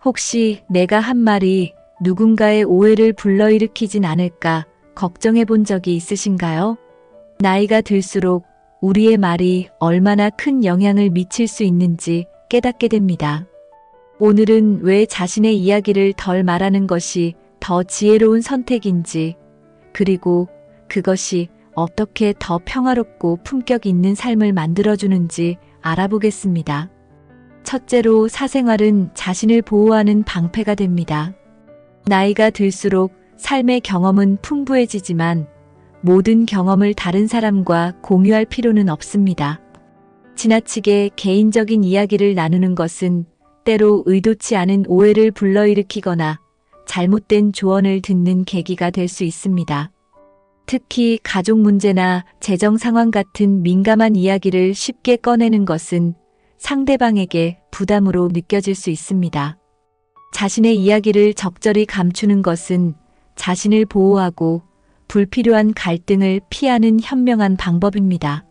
혹시 내가 한 말이 누군가의 오해를 불러일으키진 않을까 걱정해 본 적이 있으신가요? 나이가 들수록 우리의 말이 얼마나 큰 영향을 미칠 수 있는지 깨닫게 됩니다. 오늘은 왜 자신의 이야기를 덜 말하는 것이 더 지혜로운 선택인지, 그리고 그것이 어떻게 더 평화롭고 품격 있는 삶을 만들어주는지 알아보겠습니다. 첫째로, 사생활은 자신을 보호하는 방패가 됩니다. 나이가 들수록 삶의 경험은 풍부해지지만 모든 경험을 다른 사람과 공유할 필요는 없습니다. 지나치게 개인적인 이야기를 나누는 것은 때로 의도치 않은 오해를 불러일으키거나 잘못된 조언을 듣는 계기가 될 수 있습니다. 특히 가족 문제나 재정 상황 같은 민감한 이야기를 쉽게 꺼내는 것은 상대방에게 부담으로 느껴질 수 있습니다. 자신의 이야기를 적절히 감추는 것은 자신을 보호하고 불필요한 갈등을 피하는 현명한 방법입니다.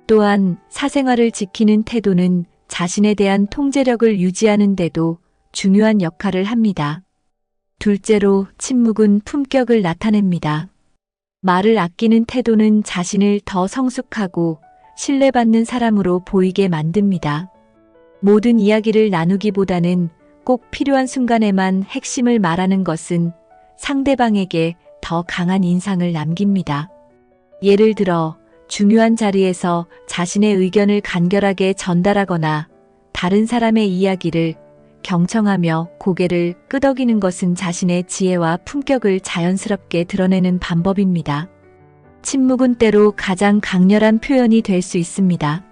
또한 사생활을 지키는 태도는 자신에 대한 통제력을 유지하는 데도 중요한 역할을 합니다. 둘째로, 침묵은 품격을 나타냅니다. 말을 아끼는 태도는 자신을 더 성숙하고 신뢰받는 사람으로 보이게 만듭니다. 모든 이야기를 나누기보다는 꼭 필요한 순간에만 핵심을 말하는 것은 상대방에게 더 강한 인상을 남깁니다. 예를 들어 중요한 자리에서 자신의 의견을 간결하게 전달하거나 다른 사람의 이야기를 경청하며 고개를 끄덕이는 것은 자신의 지혜와 품격을 자연스럽게 드러내는 방법입니다. 침묵은 때로 가장 강렬한 표현이 될 수 있습니다.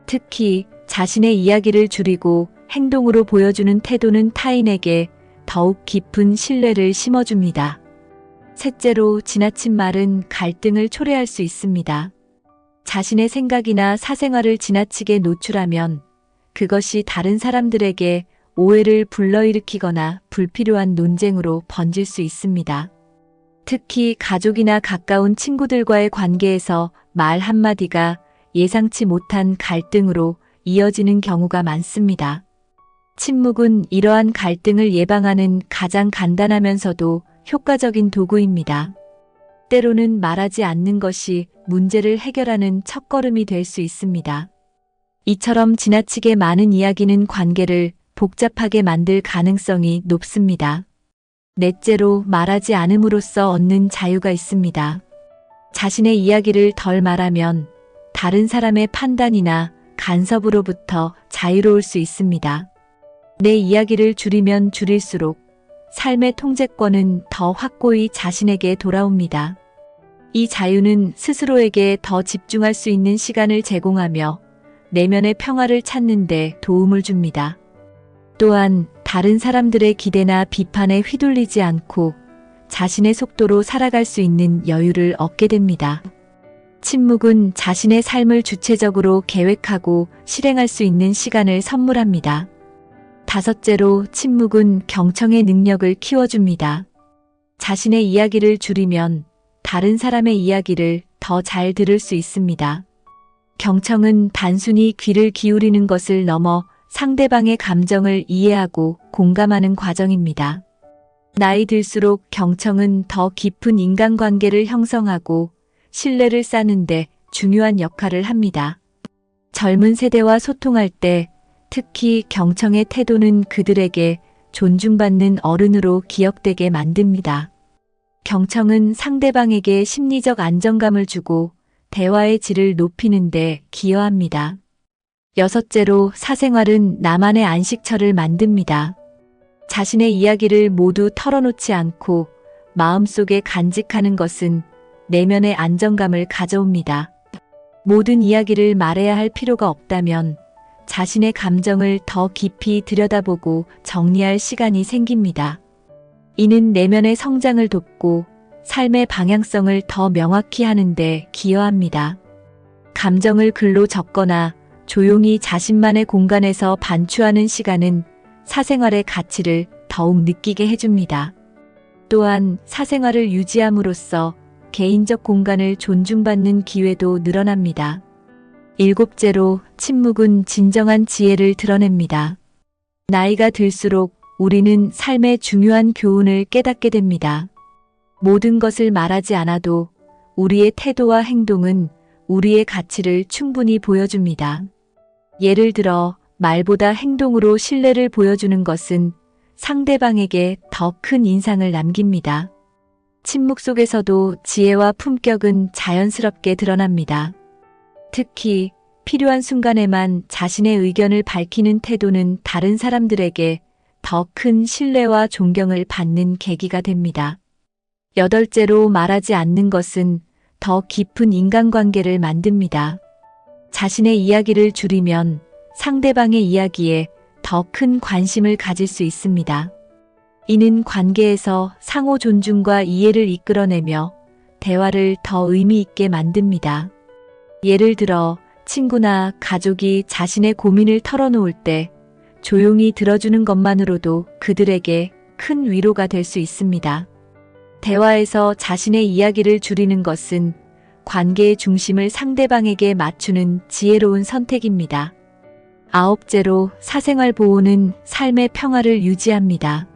특히 자신의 이야기를 줄이고 행동으로 보여주는 태도는 타인에게 더욱 깊은 신뢰를 심어줍니다. 셋째로, 지나친 말은 갈등을 초래할 수 있습니다. 자신의 생각이나 사생활을 지나치게 노출하면 그것이 다른 사람들에게 오해를 불러일으키거나 불필요한 논쟁으로 번질 수 있습니다. 특히 가족이나 가까운 친구들과의 관계에서 말 한마디가 예상치 못한 갈등으로 이어지는 경우가 많습니다. 침묵은 이러한 갈등을 예방하는 가장 간단하면서도 효과적인 도구입니다. 때로는 말하지 않는 것이 문제를 해결하는 첫걸음이 될 수 있습니다. 이처럼 지나치게 많은 이야기는 관계를 복잡하게 만들 가능성이 높습니다. 넷째로, 말하지 않음으로써 얻는 자유가 있습니다. 자신의 이야기를 덜 말하면 다른 사람의 판단이나 간섭으로부터 자유로울 수 있습니다. 내 이야기를 줄이면 줄일수록 삶의 통제권은 더 확고히 자신에게 돌아옵니다. 이 자유는 스스로에게 더 집중할 수 있는 시간을 제공하며 내면의 평화를 찾는 데 도움을 줍니다. 또한 다른 사람들의 기대나 비판에 휘둘리지 않고 자신의 속도로 살아갈 수 있는 여유를 얻게 됩니다. 침묵은 자신의 삶을 주체적으로 계획하고 실행할 수 있는 시간을 선물합니다. 다섯째로, 침묵은 경청의 능력을 키워줍니다. 자신의 이야기를 줄이면 다른 사람의 이야기를 더 잘 들을 수 있습니다. 경청은 단순히 귀를 기울이는 것을 넘어 상대방의 감정을 이해하고 공감하는 과정입니다. 나이 들수록 경청은 더 깊은 인간관계를 형성하고 신뢰를 쌓는 데 중요한 역할을 합니다. 젊은 세대와 소통할 때 특히 경청의 태도는 그들에게 존중받는 어른으로 기억되게 만듭니다. 경청은 상대방에게 심리적 안정감을 주고 대화의 질을 높이는 데 기여합니다. 여섯째로, 사생활은 나만의 안식처를 만듭니다. 자신의 이야기를 모두 털어놓지 않고 마음속에 간직하는 것은 내면의 안정감을 가져옵니다. 모든 이야기를 말해야 할 필요가 없다면 자신의 감정을 더 깊이 들여다보고 정리할 시간이 생깁니다. 이는 내면의 성장을 돕고 삶의 방향성을 더 명확히 하는 데 기여합니다. 감정을 글로 적거나 조용히 자신만의 공간에서 반추하는 시간은 사생활의 가치를 더욱 느끼게 해줍니다. 또한 사생활을 유지함으로써 개인적 공간을 존중받는 기회도 늘어납니다. 일곱째로, 침묵은 진정한 지혜를 드러냅니다. 나이가 들수록 우리는 삶의 중요한 교훈을 깨닫게 됩니다. 모든 것을 말하지 않아도 우리의 태도와 행동은 우리의 가치를 충분히 보여줍니다. 예를 들어 말보다 행동으로 신뢰를 보여주는 것은 상대방에게 더 큰 인상을 남깁니다. 침묵 속에서도 지혜와 품격은 자연스럽게 드러납니다. 특히 필요한 순간에만 자신의 의견을 밝히는 태도는 다른 사람들에게 더 큰 신뢰와 존경을 받는 계기가 됩니다. 여덟째로 말하지 않는 것은 더 깊은 인간관계를 만듭니다. 자신의 이야기를 줄이면 상대방의 이야기에 더 큰 관심을 가질 수 있습니다. 이는 관계에서 상호 존중과 이해를 이끌어내며 대화를 더 의미 있게 만듭니다. 예를 들어 친구나 가족이 자신의 고민을 털어놓을 때 조용히 들어주는 것만으로도 그들에게 큰 위로가 될 수 있습니다. 대화에서 자신의 이야기를 줄이는 것은 관계의 중심을 상대방에게 맞추는 지혜로운 선택입니다. 아홉째로 사생활 보호는 삶의 평화를 유지합니다.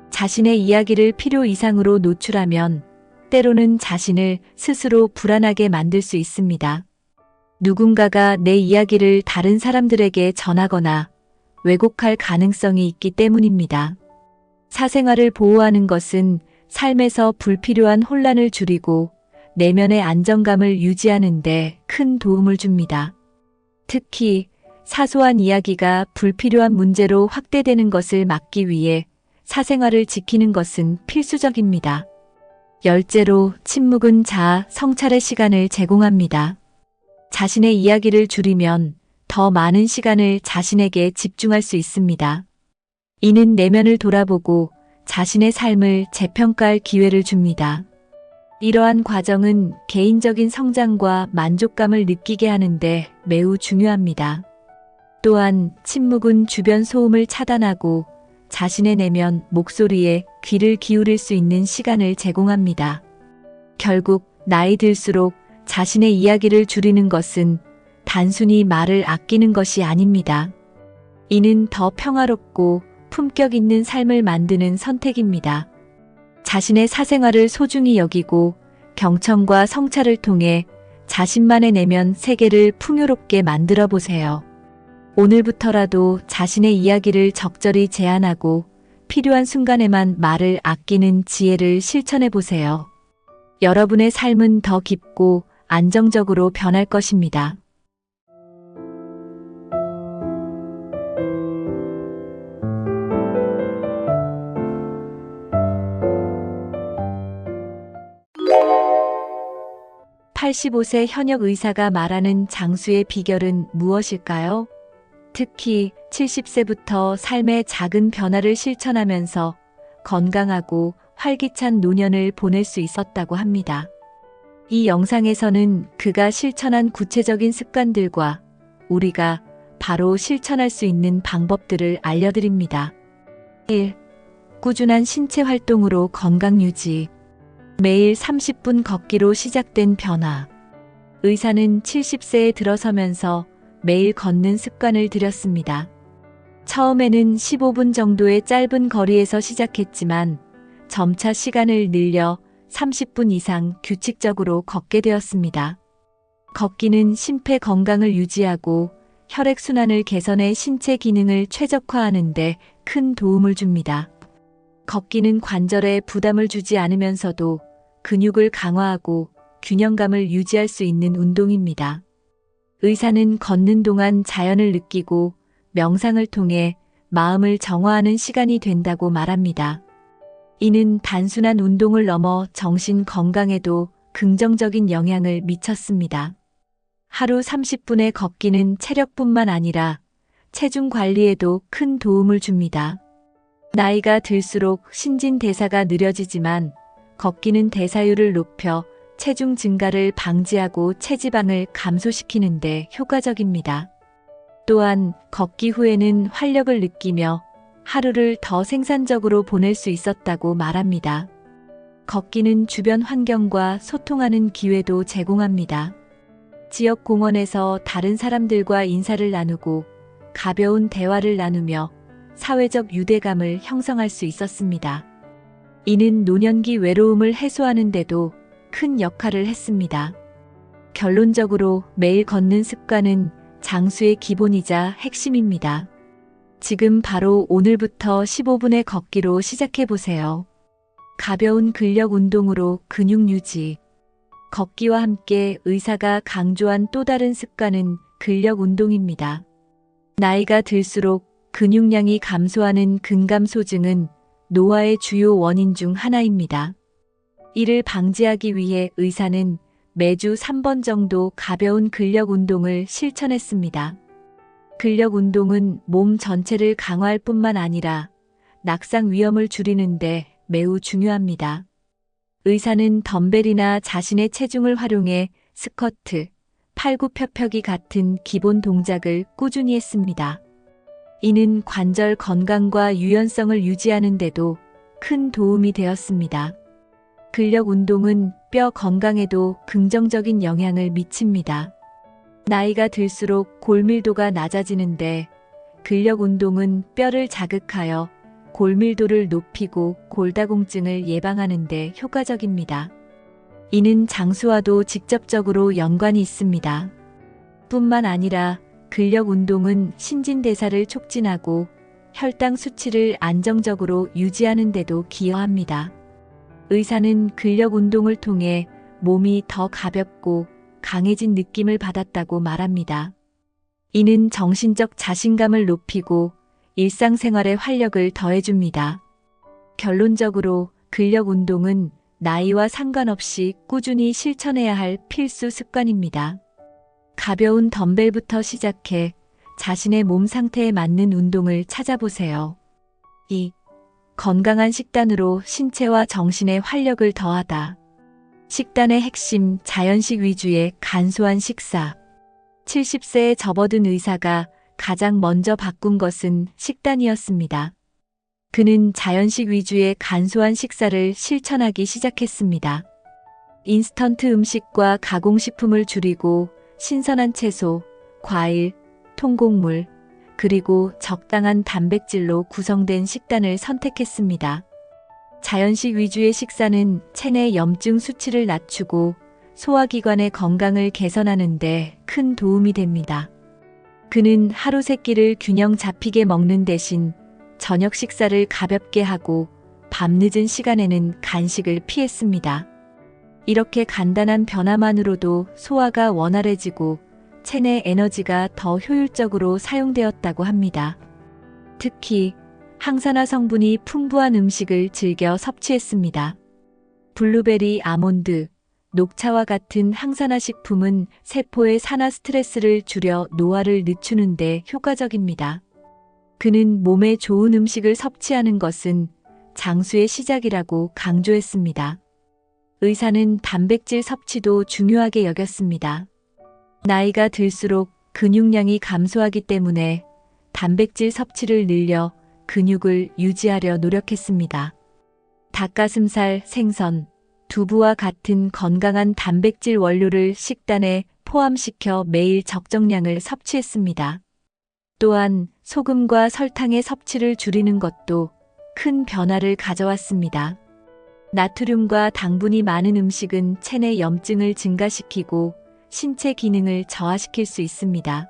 자신의 이야기를 필요 이상으로 노출하면 때로는 자신을 스스로 불안하게 만들 수 있습니다. 누군가가 내 이야기를 다른 사람들에게 전하거나 왜곡할 가능성이 있기 때문입니다. 사생활을 보호하는 것은 삶에서 불필요한 혼란을 줄이고 내면의 안정감을 유지하는 데 큰 도움을 줍니다. 특히 사소한 이야기가 불필요한 문제로 확대되는 것을 막기 위해 사생활을 지키는 것은 필수적입니다. 열째로 침묵은 자아 성찰의 시간을 제공합니다. 자신의 이야기를 줄이면 더 많은 시간을 자신에게 집중할 수 있습니다. 이는 내면을 돌아보고 자신의 삶을 재평가할 기회를 줍니다. 이러한 과정은 개인적인 성장과 만족감을 느끼게 하는데 매우 중요합니다. 또한 침묵은 주변 소음을 차단하고 자신의 내면 목소리에 귀를 기울일 수 있는 시간을 제공합니다. 결국 나이 들수록 자신의 이야기를 줄이는 것은 단순히 말을 아끼는 것이 아닙니다. 이는 더 평화롭고 품격 있는 삶을 만드는 선택입니다. 자신의 사생활을 소중히 여기고 경청과 성찰을 통해 자신만의 내면 세계를 풍요롭게 만들어 보세요. 오늘부터라도 자신의 이야기를 적절히 제한하고 필요한 순간에만 말을 아끼는 지혜를 실천해 보세요. 여러분의 삶은 더 깊고 안정적으로 변할 것입니다. (85세) 현역 의사가 말하는 장수의 비결은 무엇일까요? 특히 70세부터 삶의 작은 변화를 실천하면서 건강하고 활기찬 노년을 보낼 수 있었다고 합니다. 이 영상에서는 그가 실천한 구체적인 습관들과 우리가 바로 실천할 수 있는 방법들을 알려드립니다. 1. 꾸준한 신체 활동으로 건강 유지. 매일 30분 걷기로 시작된 변화. 의사는 70세에 들어서면서 매일 걷는 습관을 들였습니다. 처음에는 15분 정도의 짧은 거리에서 시작했지만 점차 시간을 늘려 30분 이상 규칙적으로 걷게 되었습니다. 걷기는 심폐 건강을 유지하고 혈액순환을 개선해 신체 기능을 최적화하는 데 큰 도움을 줍니다. 걷기는 관절에 부담을 주지 않으면서도 근육을 강화하고 균형감을 유지할 수 있는 운동입니다. 의사는 걷는 동안 자연을 느끼고 명상을 통해 마음을 정화하는 시간이 된다고 말합니다. 이는 단순한 운동을 넘어 정신 건강에도 긍정적인 영향을 미쳤습니다. 하루 30분의 걷기는 체력뿐만 아니라 체중 관리에도 큰 도움을 줍니다. 나이가 들수록 신진대사가 느려지지만 걷기는 대사율을 높여 체중 증가를 방지하고 체지방을 감소시키는 데 효과적입니다. 또한 걷기 후에는 활력을 느끼며 하루를 더 생산적으로 보낼 수 있었다고 말합니다. 걷기는 주변 환경과 소통하는 기회도 제공합니다. 지역 공원에서 다른 사람들과 인사를 나누고 가벼운 대화를 나누며 사회적 유대감을 형성할 수 있었습니다. 이는 노년기 외로움을 해소하는 데도 큰 역할을 했습니다. 결론적으로 매일 걷는 습관은 장수의 기본이자 핵심입니다. 지금 바로 오늘부터 15분의 걷기로 시작해 보세요. 가벼운 근력 운동으로 근육 유지. 걷기와 함께 의사가 강조한 또 다른 습관은 근력 운동입니다. 나이가 들수록 근육량이 감소하는 근감소증은 노화의 주요 원인 중 하나입니다. 이를 방지하기 위해 의사는 매주 3번 정도 가벼운 근력 운동을 실천했습니다. 근력 운동은 몸 전체를 강화할 뿐만 아니라 낙상 위험을 줄이는데 매우 중요합니다. 의사는 덤벨이나 자신의 체중을 활용해 스쿼트, 팔굽혀펴기 같은 기본 동작을 꾸준히 했습니다. 이는 관절 건강과 유연성을 유지하는 데도 큰 도움이 되었습니다. 근력 운동은 뼈 건강에도 긍정적인 영향을 미칩니다. 나이가 들수록 골밀도가 낮아지는데 근력 운동은 뼈를 자극하여 골밀도를 높이고 골다공증을 예방하는 데 효과적입니다. 이는 장수와도 직접적으로 연관이 있습니다. 뿐만 아니라 근력 운동은 신진대사를 촉진하고 혈당 수치를 안정적으로 유지하는 데도 기여합니다. 의사는 근력 운동을 통해 몸이 더 가볍고 강해진 느낌을 받았다고 말합니다. 이는 정신적 자신감을 높이고 일상생활에 활력을 더해줍니다. 결론적으로 근력 운동은 나이와 상관없이 꾸준히 실천해야 할 필수 습관입니다. 가벼운 덤벨부터 시작해 자신의 몸 상태에 맞는 운동을 찾아보세요. 2. 건강한 식단으로 신체와 정신에 활력을 더하다. 식단의 핵심, 자연식 위주의 간소한 식사. 70세에 접어든 의사가 가장 먼저 바꾼 것은 식단이었습니다. 그는 자연식 위주의 간소한 식사를 실천하기 시작했습니다. 인스턴트 음식과 가공식품을 줄이고 신선한 채소, 과일, 통곡물, 그리고 적당한 단백질로 구성된 식단을 선택했습니다. 자연식 위주의 식사는 체내 염증 수치를 낮추고 소화기관의 건강을 개선하는 데 큰 도움이 됩니다. 그는 하루 세 끼를 균형 잡히게 먹는 대신 저녁 식사를 가볍게 하고 밤늦은 시간에는 간식을 피했습니다. 이렇게 간단한 변화만으로도 소화가 원활해지고 체내 에너지가 더 효율적으로 사용되었다고 합니다. 특히 항산화 성분이 풍부한 음식을 즐겨 섭취했습니다. 블루베리, 아몬드, 녹차와 같은 항산화 식품은 세포의 산화 스트레스를 줄여 노화를 늦추는 데 효과적입니다. 그는 몸에 좋은 음식을 섭취하는 것은 장수의 시작이라고 강조했습니다. 의사는 단백질 섭취도 중요하게 여겼습니다. 나이가 들수록 근육량이 감소하기 때문에 단백질 섭취를 늘려 근육을 유지하려 노력했습니다. 닭가슴살, 생선, 두부와 같은 건강한 단백질 원료를 식단에 포함시켜 매일 적정량을 섭취했습니다. 또한 소금과 설탕의 섭취를 줄이는 것도 큰 변화를 가져왔습니다. 나트륨과 당분이 많은 음식은 체내 염증을 증가시키고 신체 기능을 저하시킬 수 있습니다.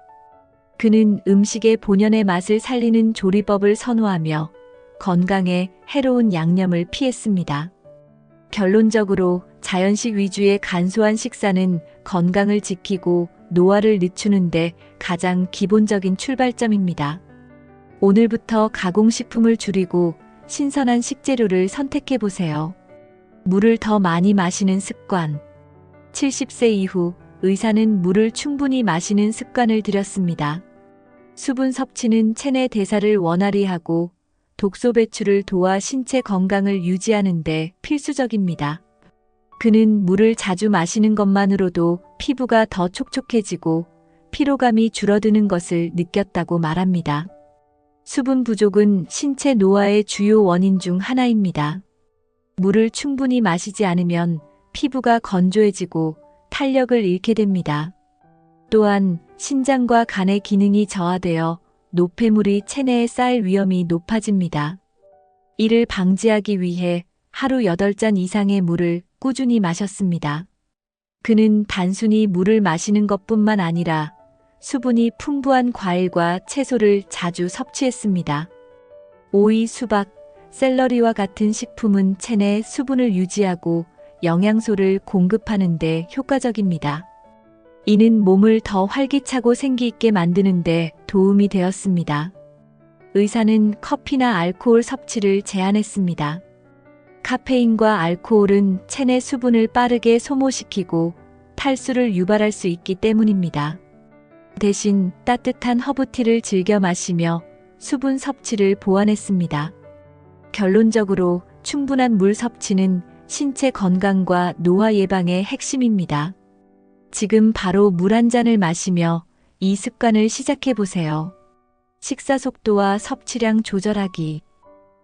그는 음식의 본연의 맛을 살리는 조리법을 선호하며 건강에 해로운 양념을 피했습니다. 결론적으로 자연식 위주의 간소한 식사는 건강을 지키고 노화를 늦추는데 가장 기본적인 출발점입니다. 오늘부터 가공식품을 줄이고 신선한 식재료를 선택해 보세요. 물을 더 많이 마시는 습관. 70세 이후 의사는 물을 충분히 마시는 습관을 들였습니다. 수분 섭취는 체내 대사를 원활히 하고 독소 배출을 도와 신체 건강을 유지하는 데 필수적입니다. 그는 물을 자주 마시는 것만으로도 피부가 더 촉촉해지고 피로감이 줄어드는 것을 느꼈다고 말합니다. 수분 부족은 신체 노화의 주요 원인 중 하나입니다. 물을 충분히 마시지 않으면 피부가 건조해지고 탄력을 잃게 됩니다. 또한 신장과 간의 기능이 저하되어 노폐물이 체내에 쌓일 위험이 높아집니다. 이를 방지하기 위해 하루 8잔 이상의 물을 꾸준히 마셨습니다. 그는 단순히 물을 마시는 것뿐만 아니라 수분이 풍부한 과일과 채소를 자주 섭취했습니다. 오이, 수박, 샐러리와 같은 식품은 체내 수분을 유지하고 영양소를 공급하는 데 효과적입니다. 이는 몸을 더 활기차고 생기 있게 만드는 데 도움이 되었습니다. 의사는 커피나 알코올 섭취를 제한했습니다. 카페인과 알코올은 체내 수분을 빠르게 소모시키고 탈수를 유발할 수 있기 때문입니다. 대신 따뜻한 허브티를 즐겨 마시며 수분 섭취를 보완했습니다. 결론적으로 충분한 물 섭취는 신체 건강과 노화 예방의 핵심입니다. 지금 바로 물 한 잔을 마시며 이 습관을 시작해 보세요. 식사 속도와 섭취량 조절하기.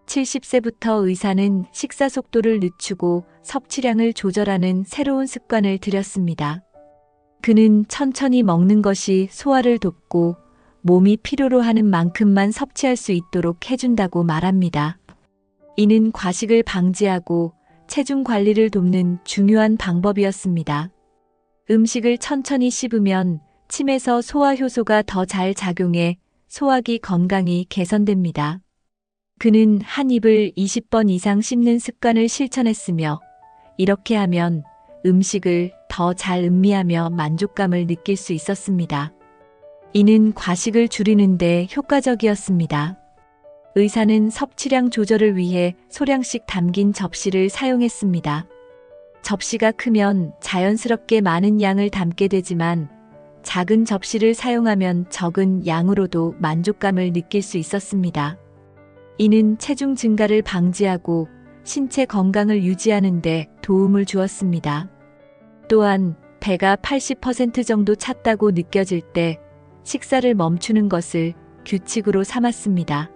70세부터 의사는 식사 속도를 늦추고 섭취량을 조절하는 새로운 습관을 들였습니다. 그는 천천히 먹는 것이 소화를 돕고 몸이 필요로 하는 만큼만 섭취할 수 있도록 해준다고 말합니다. 이는 과식을 방지하고 체중 관리를 돕는 중요한 방법이었습니다. 음식을 천천히 씹으면 침에서 소화 효소가 더 잘 작용해 소화기 건강이 개선됩니다. 그는 한 입을 20번 이상 씹는 습관을 실천했으며 이렇게 하면 음식을 더 잘 음미하며 만족감을 느낄 수 있었습니다. 이는 과식을 줄이는 데 효과적이었습니다. 의사는 섭취량 조절을 위해 소량씩 담긴 접시를 사용했습니다. 접시가 크면 자연스럽게 많은 양을 담게 되지만 작은 접시를 사용하면 적은 양으로도 만족감을 느낄 수 있었습니다. 이는 체중 증가를 방지하고 신체 건강을 유지하는 데 도움을 주었습니다. 또한 배가 80% 정도 찼다고 느껴질 때 식사를 멈추는 것을 규칙으로 삼았습니다.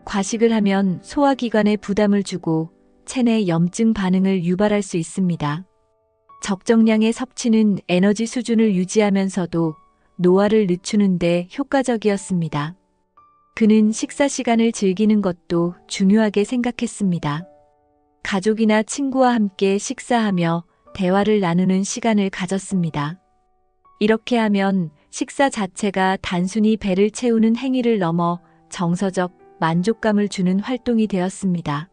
과식을 하면 소화기관에 부담을 주고 체내 염증 반응을 유발할 수 있습니다. 적정량의 섭취는 에너지 수준을 유지하면서도 노화를 늦추는 데 효과적이었습니다. 그는 식사 시간을 즐기는 것도 중요하게 생각했습니다. 가족이나 친구와 함께 식사하며 대화를 나누는 시간을 가졌습니다. 이렇게 하면 식사 자체가 단순히 배를 채우는 행위를 넘어 정서적 만족감을 주는 활동이 되었습니다.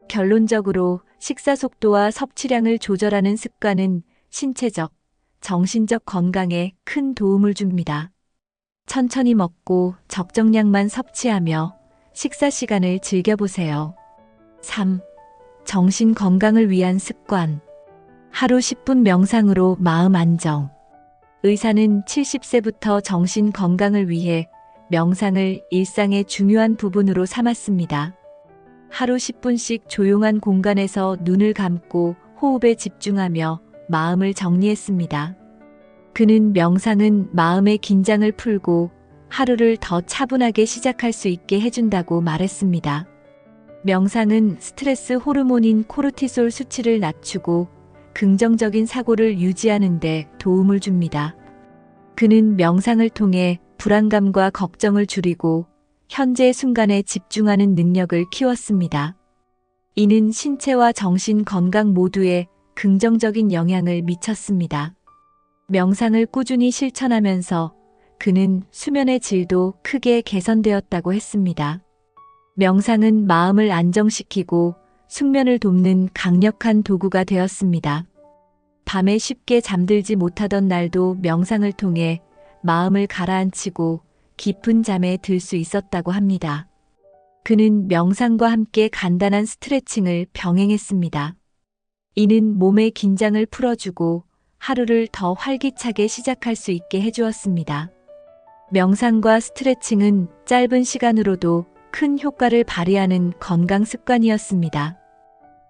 결론적으로 식사 속도와 섭취량을 조절하는 습관은 신체적, 정신적 건강에 큰 도움을 줍니다. 천천히 먹고 적정량만 섭취하며 식사 시간을 즐겨보세요. 3. 정신 건강을 위한 습관. 하루 10분 명상으로 마음 안정. 의사는 70세부터 정신 건강을 위해 명상을 일상의 중요한 부분으로 삼았습니다. 하루 10분씩 조용한 공간에서 눈을 감고 호흡에 집중하며 마음을 정리했습니다. 그는 명상은 마음의 긴장을 풀고 하루를 더 차분하게 시작할 수 있게 해준다고 말했습니다. 명상은 스트레스 호르몬인 코르티솔 수치를 낮추고 긍정적인 사고를 유지하는 데 도움을 줍니다. 그는 명상을 통해 불안감과 걱정을 줄이고 현재 순간에 집중하는 능력을 키웠습니다. 이는 신체와 정신 건강 모두에 긍정적인 영향을 미쳤습니다. 명상을 꾸준히 실천하면서 그는 수면의 질도 크게 개선되었다고 했습니다. 명상은 마음을 안정시키고 숙면을 돕는 강력한 도구가 되었습니다. 밤에 쉽게 잠들지 못하던 날도 명상을 통해 마음을 가라앉히고 깊은 잠에 들 수 있었다고 합니다. 그는 명상과 함께 간단한 스트레칭을 병행했습니다. 이는 몸의 긴장을 풀어주고 하루를 더 활기차게 시작할 수 있게 해주었습니다. 명상과 스트레칭은 짧은 시간으로도 큰 효과를 발휘하는 건강 습관이었습니다.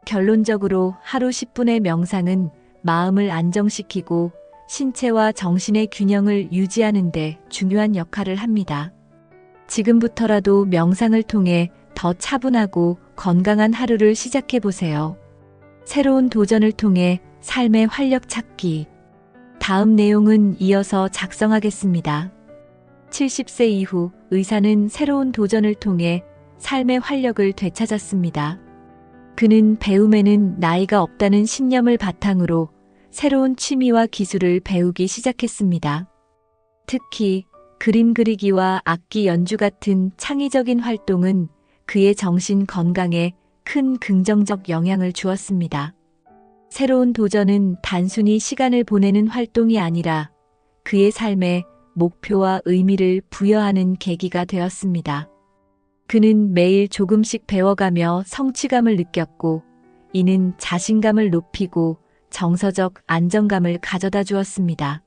결론적으로 하루 10분의 명상은 마음을 안정시키고 신체와 정신의 균형을 유지하는 데 중요한 역할을 합니다. 지금부터라도 명상을 통해 더 차분하고 건강한 하루를 시작해 보세요. 새로운 도전을 통해 삶의 활력 찾기. 다음 내용은 이어서 작성하겠습니다. 70세 이후 의사는 새로운 도전을 통해 삶의 활력을 되찾았습니다. 그는 배움에는 나이가 없다는 신념을 바탕으로 새로운 취미와 기술을 배우기 시작했습니다. 특히 그림 그리기와 악기 연주 같은 창의적인 활동은 그의 정신 건강에 큰 긍정적 영향을 주었습니다. 새로운 도전은 단순히 시간을 보내는 활동이 아니라 그의 삶에 목표와 의미를 부여하는 계기가 되었습니다. 그는 매일 조금씩 배워가며 성취감을 느꼈고, 이는 자신감을 높이고 정서적 안정감을 가져다 주었습니다.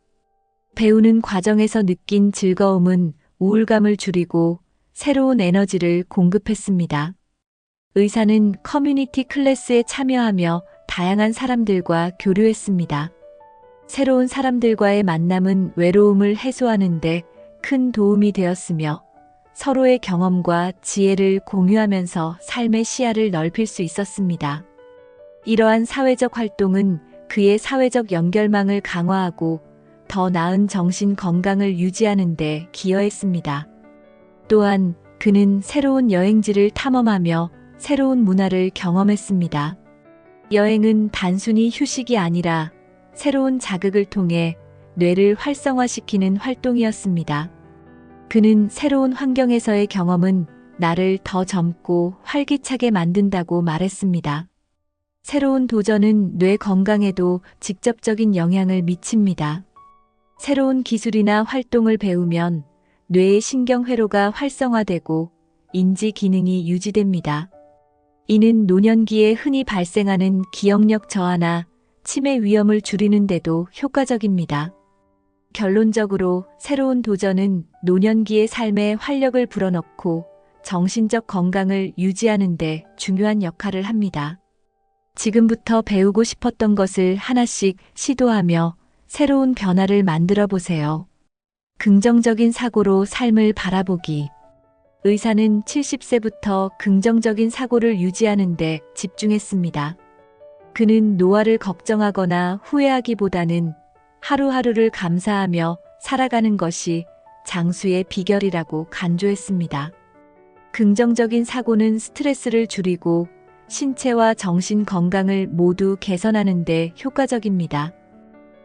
배우는 과정에서 느낀 즐거움은 우울감을 줄이고 새로운 에너지를 공급했습니다. 의사는 커뮤니티 클래스에 참여하며 다양한 사람들과 교류했습니다. 새로운 사람들과의 만남은 외로움을 해소하는 데 큰 도움이 되었으며, 서로의 경험과 지혜를 공유하면서 삶의 시야를 넓힐 수 있었습니다. 이러한 사회적 활동은 그의 사회적 연결망을 강화하고 더 나은 정신 건강을 유지하는 데 기여했습니다. 또한 그는 새로운 여행지를 탐험하며 새로운 문화를 경험했습니다. 여행은 단순히 휴식이 아니라 새로운 자극을 통해 뇌를 활성화시키는 활동이었습니다. 그는 새로운 환경에서의 경험은 나를 더 젊고 활기차게 만든다고 말했습니다. 새로운 도전은 뇌 건강에도 직접적인 영향을 미칩니다. 새로운 기술이나 활동을 배우면 뇌의 신경회로가 활성화되고 인지 기능이 유지됩니다. 이는 노년기에 흔히 발생하는 기억력 저하나 치매 위험을 줄이는 데도 효과적입니다. 결론적으로 새로운 도전은 노년기의 삶에 활력을 불어넣고 정신적 건강을 유지하는 데 중요한 역할을 합니다. 지금부터 배우고 싶었던 것을 하나씩 시도하며 새로운 변화를 만들어 보세요. 긍정적인 사고로 삶을 바라보기. 의사는 70세부터 긍정적인 사고를 유지하는 데 집중했습니다. 그는 노화를 걱정하거나 후회하기보다는 하루하루를 감사하며 살아가는 것이 장수의 비결이라고 강조했습니다. 긍정적인 사고는 스트레스를 줄이고 신체와 정신 건강을 모두 개선하는 데 효과적입니다.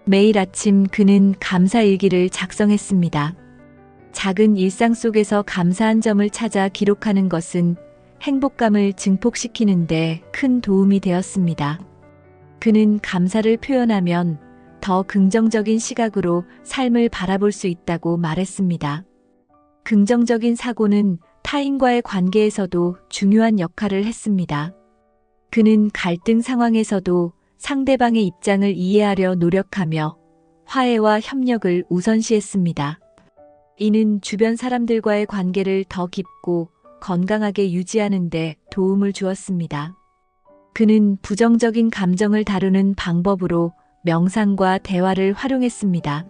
매일 아침 그는 감사 일기를 작성했습니다. 작은 일상 속에서 감사한 점을 찾아 기록하는 것은 행복감을 증폭시키는 데 큰 도움이 되었습니다. 그는 감사를 표현하면 더 긍정적인 시각으로 삶을 바라볼 수 있다고 말했습니다. 긍정적인 사고는 타인과의 관계에서도 중요한 역할을 했습니다. 그는 갈등 상황에서도 상대방의 입장을 이해하려 노력하며 화해와 협력을 우선시했습니다. 이는 주변 사람들과의 관계를 더 깊고 건강하게 유지하는 데 도움을 주었습니다. 그는 부정적인 감정을 다루는 방법으로 명상과 대화를 활용했습니다.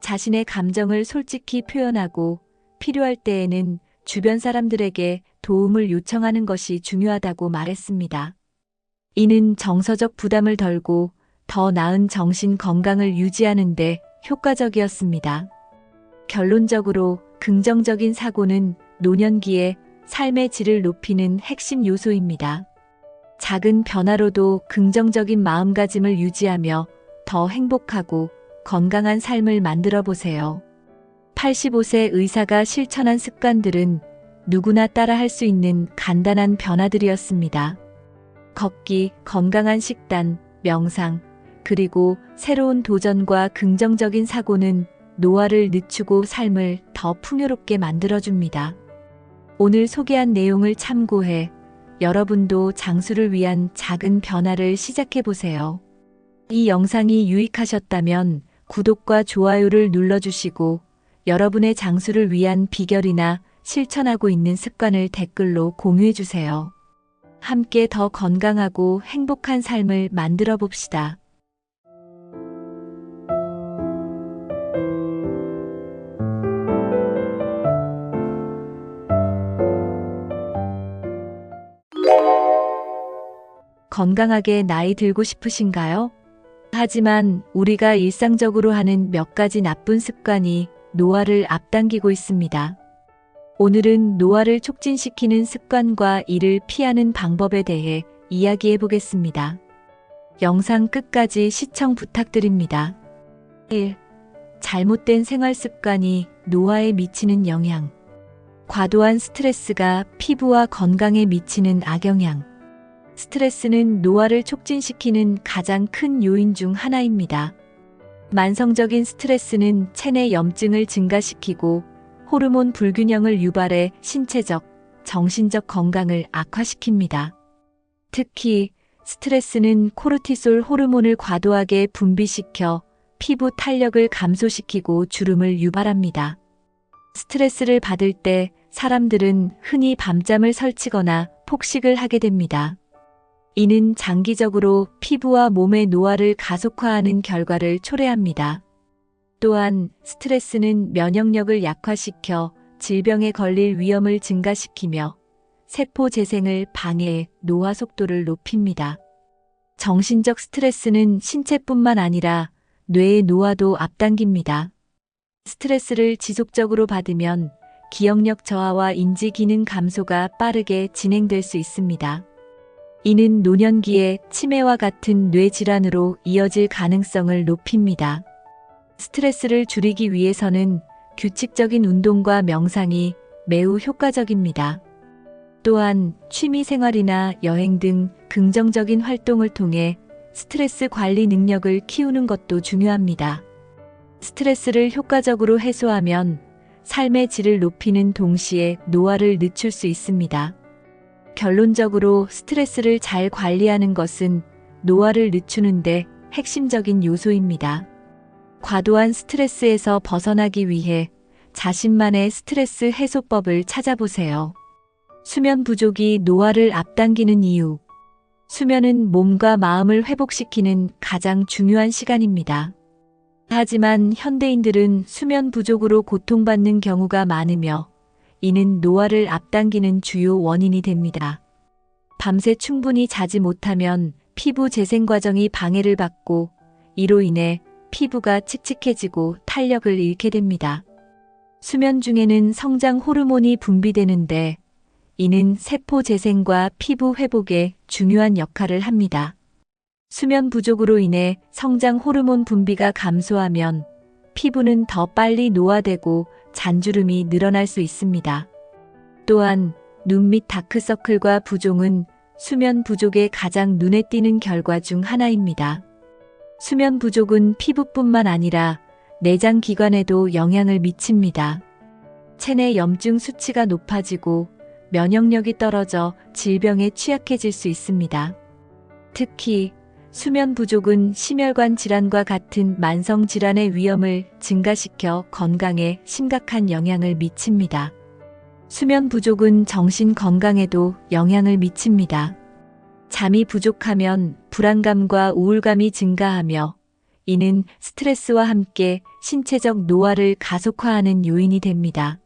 자신의 감정을 솔직히 표현하고 필요할 때에는 주변 사람들에게 도움을 요청하는 것이 중요하다고 말했습니다. 이는 정서적 부담을 덜고 더 나은 정신 건강을 유지하는 데 효과적이었습니다. 결론적으로 긍정적인 사고는 노년기에 삶의 질을 높이는 핵심 요소입니다. 작은 변화로도 긍정적인 마음가짐을 유지하며 더 행복하고 건강한 삶을 만들어 보세요. 85세 의사가 실천한 습관들은 누구나 따라할 수 있는 간단한 변화들이었습니다. 걷기, 건강한 식단, 명상, 그리고 새로운 도전과 긍정적인 사고는 노화를 늦추고 삶을 더 풍요롭게 만들어줍니다. 오늘 소개한 내용을 참고해 여러분도 장수를 위한 작은 변화를 시작해보세요. 이 영상이 유익하셨다면 구독과 좋아요를 눌러주시고 여러분의 장수를 위한 비결이나 실천하고 있는 습관을 댓글로 공유해주세요. 함께 더 건강하고 행복한 삶을 만들어 봅시다. 건강하게 나이 들고 싶으신가요? 하지만 우리가 일상적으로 하는 몇 가지 나쁜 습관이 노화를 앞당기고 있습니다. 오늘은 노화를 촉진시키는 습관과 이를 피하는 방법에 대해 이야기해 보겠습니다. 영상 끝까지 시청 부탁드립니다. 1. 잘못된 생활 습관이 노화에 미치는 영향. 과도한 스트레스가 피부와 건강에 미치는 악영향. 스트레스는 노화를 촉진시키는 가장 큰 요인 중 하나입니다. 만성적인 스트레스는 체내 염증을 증가시키고 호르몬 불균형을 유발해 신체적, 정신적 건강을 악화시킵니다. 특히 스트레스는 코르티솔 호르몬을 과도하게 분비시켜 피부 탄력을 감소시키고 주름을 유발합니다. 스트레스를 받을 때 사람들은 흔히 밤잠을 설치거나 폭식을 하게 됩니다. 이는 장기적으로 피부와 몸의 노화를 가속화하는 결과를 초래합니다. 또한 스트레스는 면역력을 약화시켜 질병에 걸릴 위험을 증가시키며 세포 재생을 방해해 노화 속도를 높입니다. 정신적 스트레스는 신체뿐만 아니라 뇌의 노화도 앞당깁니다. 스트레스를 지속적으로 받으면 기억력 저하와 인지 기능 감소가 빠르게 진행될 수 있습니다. 이는 노년기에 치매와 같은 뇌 질환으로 이어질 가능성을 높입니다. 스트레스를 줄이기 위해서는 규칙적인 운동과 명상이 매우 효과적입니다. 또한 취미 생활이나 여행 등 긍정적인 활동을 통해 스트레스 관리 능력을 키우는 것도 중요합니다. 스트레스를 효과적으로 해소하면 삶의 질을 높이는 동시에 노화를 늦출 수 있습니다. 결론적으로 스트레스를 잘 관리하는 것은 노화를 늦추는데 핵심적인 요소입니다. 과도한 스트레스에서 벗어나기 위해 자신만의 스트레스 해소법을 찾아보세요. 수면 부족이 노화를 앞당기는 이유. 수면은 몸과 마음을 회복시키는 가장 중요한 시간입니다. 하지만 현대인들은 수면 부족으로 고통받는 경우가 많으며 이는 노화를 앞당기는 주요 원인이 됩니다. 밤새 충분히 자지 못하면 피부 재생 과정이 방해를 받고 이로 인해 피부가 칙칙해지고 탄력을 잃게 됩니다. 수면 중에는 성장 호르몬이 분비되는데 이는 세포 재생과 피부 회복에 중요한 역할을 합니다. 수면 부족으로 인해 성장 호르몬 분비가 감소하면 피부는 더 빨리 노화되고 잔주름이 늘어날 수 있습니다. 또한 눈 밑 다크서클과 부종은 수면 부족의 가장 눈에 띄는 결과 중 하나입니다. 수면 부족은 피부뿐만 아니라 내장 기관에도 영향을 미칩니다. 체내 염증 수치가 높아지고 면역력이 떨어져 질병에 취약해질 수 있습니다. 특히 수면 부족은 심혈관 질환과 같은 만성 질환의 위험을 증가시켜 건강에 심각한 영향을 미칩니다. 수면 부족은 정신 건강에도 영향을 미칩니다. 잠이 부족하면 불안감과 우울감이 증가하며 이는 스트레스와 함께 신체적 노화를 가속화하는 요인이 됩니다.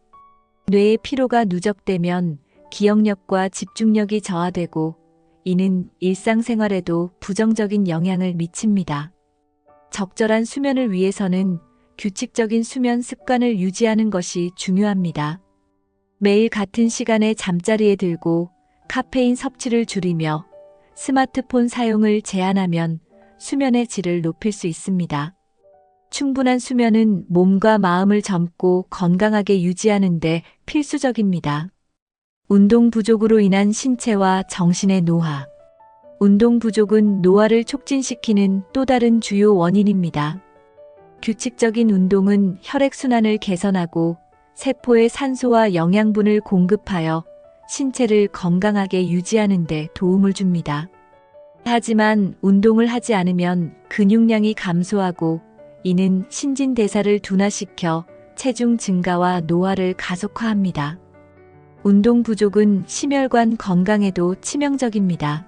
뇌의 피로가 누적되면 기억력과 집중력이 저하되고 이는 일상생활에도 부정적인 영향을 미칩니다. 적절한 수면을 위해서는 규칙적인 수면 습관을 유지하는 것이 중요합니다. 매일 같은 시간에 잠자리에 들고 카페인 섭취를 줄이며 스마트폰 사용을 제한하면 수면의 질을 높일 수 있습니다. 충분한 수면은 몸과 마음을 젊고 건강하게 유지하는 데 필수적입니다. 운동 부족으로 인한 신체와 정신의 노화. 운동 부족은 노화를 촉진시키는 또 다른 주요 원인입니다. 규칙적인 운동은 혈액순환을 개선하고 세포에 산소와 영양분을 공급하여 신체를 건강하게 유지하는 데 도움을 줍니다. 하지만 운동을 하지 않으면 근육량이 감소하고 이는 신진대사를 둔화시켜 체중 증가와 노화를 가속화합니다. 운동 부족은 심혈관 건강에도 치명적입니다.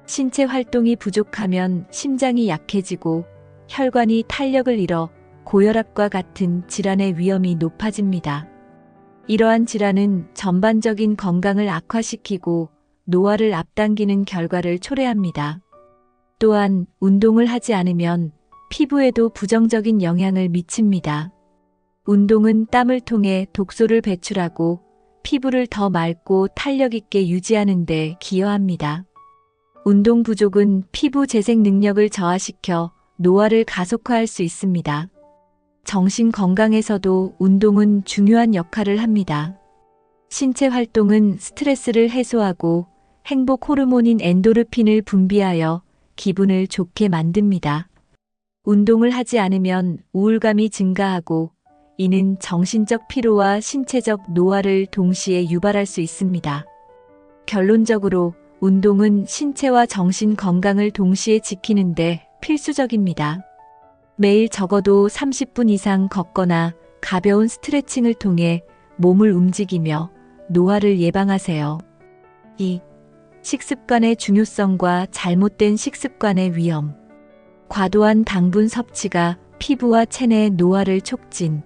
신체 활동이 부족하면 심장이 약해지고 혈관이 탄력을 잃어 고혈압과 같은 질환의 위험이 높아집니다. 이러한 질환은 전반적인 건강을 악화시키고 노화를 앞당기는 결과를 초래합니다. 또한 운동을 하지 않으면 피부에도 부정적인 영향을 미칩니다. 운동은 땀을 통해 독소를 배출하고 피부를 더 맑고 탄력 있게 유지하는 데 기여합니다. 운동 부족은 피부 재생 능력을 저하시켜 노화를 가속화할 수 있습니다. 정신 건강에서도 운동은 중요한 역할을 합니다. 신체 활동은 스트레스를 해소하고 행복 호르몬인 엔도르핀을 분비하여 기분을 좋게 만듭니다. 운동을 하지 않으면 우울감이 증가하고 이는 정신적 피로와 신체적 노화를 동시에 유발할 수 있습니다. 결론적으로 운동은 신체와 정신 건강을 동시에 지키는데 필수적입니다. 매일 적어도 30분 이상 걷거나 가벼운 스트레칭을 통해 몸을 움직이며 노화를 예방하세요. 2. 식습관의 중요성과 잘못된 식습관의 위험. 과도한 당분 섭취가 피부와 체내의 노화를 촉진.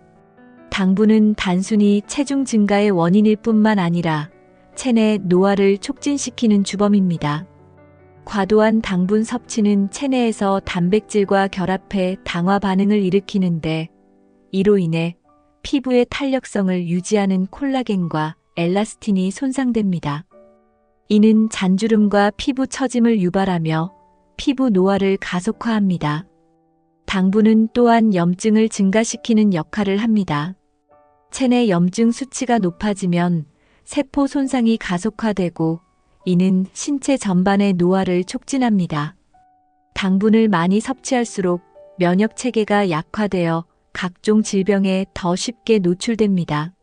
당분은 단순히 체중 증가의 원인일 뿐만 아니라 체내 노화를 촉진시키는 주범입니다. 과도한 당분 섭취는 체내에서 단백질과 결합해 당화 반응을 일으키는데 이로 인해 피부의 탄력성을 유지하는 콜라겐과 엘라스틴이 손상됩니다. 이는 잔주름과 피부 처짐을 유발하며 피부 노화를 가속화합니다. 당분은 또한 염증을 증가시키는 역할을 합니다. 체내 염증 수치가 높아지면 세포 손상이 가속화되고 이는 신체 전반의 노화를 촉진합니다. 당분을 많이 섭취할수록 면역 체계가 약화되어 각종 질병에 더 쉽게 노출됩니다.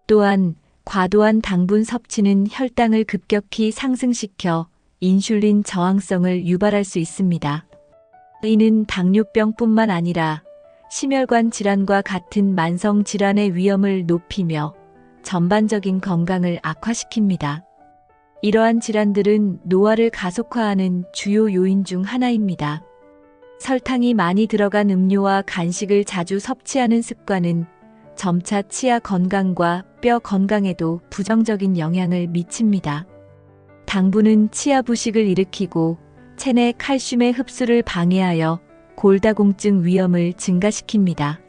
또한 과도한 당분 섭취는 혈당을 급격히 상승시켜 인슐린 저항성을 유발할 수 있습니다. 이는 당뇨병뿐만 아니라 심혈관 질환과 같은 만성 질환의 위험을 높이며 전반적인 건강을 악화시킵니다. 이러한 질환들은 노화를 가속화하는 주요 요인 중 하나입니다. 설탕이 많이 들어간 음료와 간식을 자주 섭취하는 습관은 점차 치아 건강과 뼈 건강에도 부정적인 영향을 미칩니다. 당분은 치아 부식을 일으키고 체내 칼슘의 흡수를 방해하여 골다공증 위험을 증가시킵니다.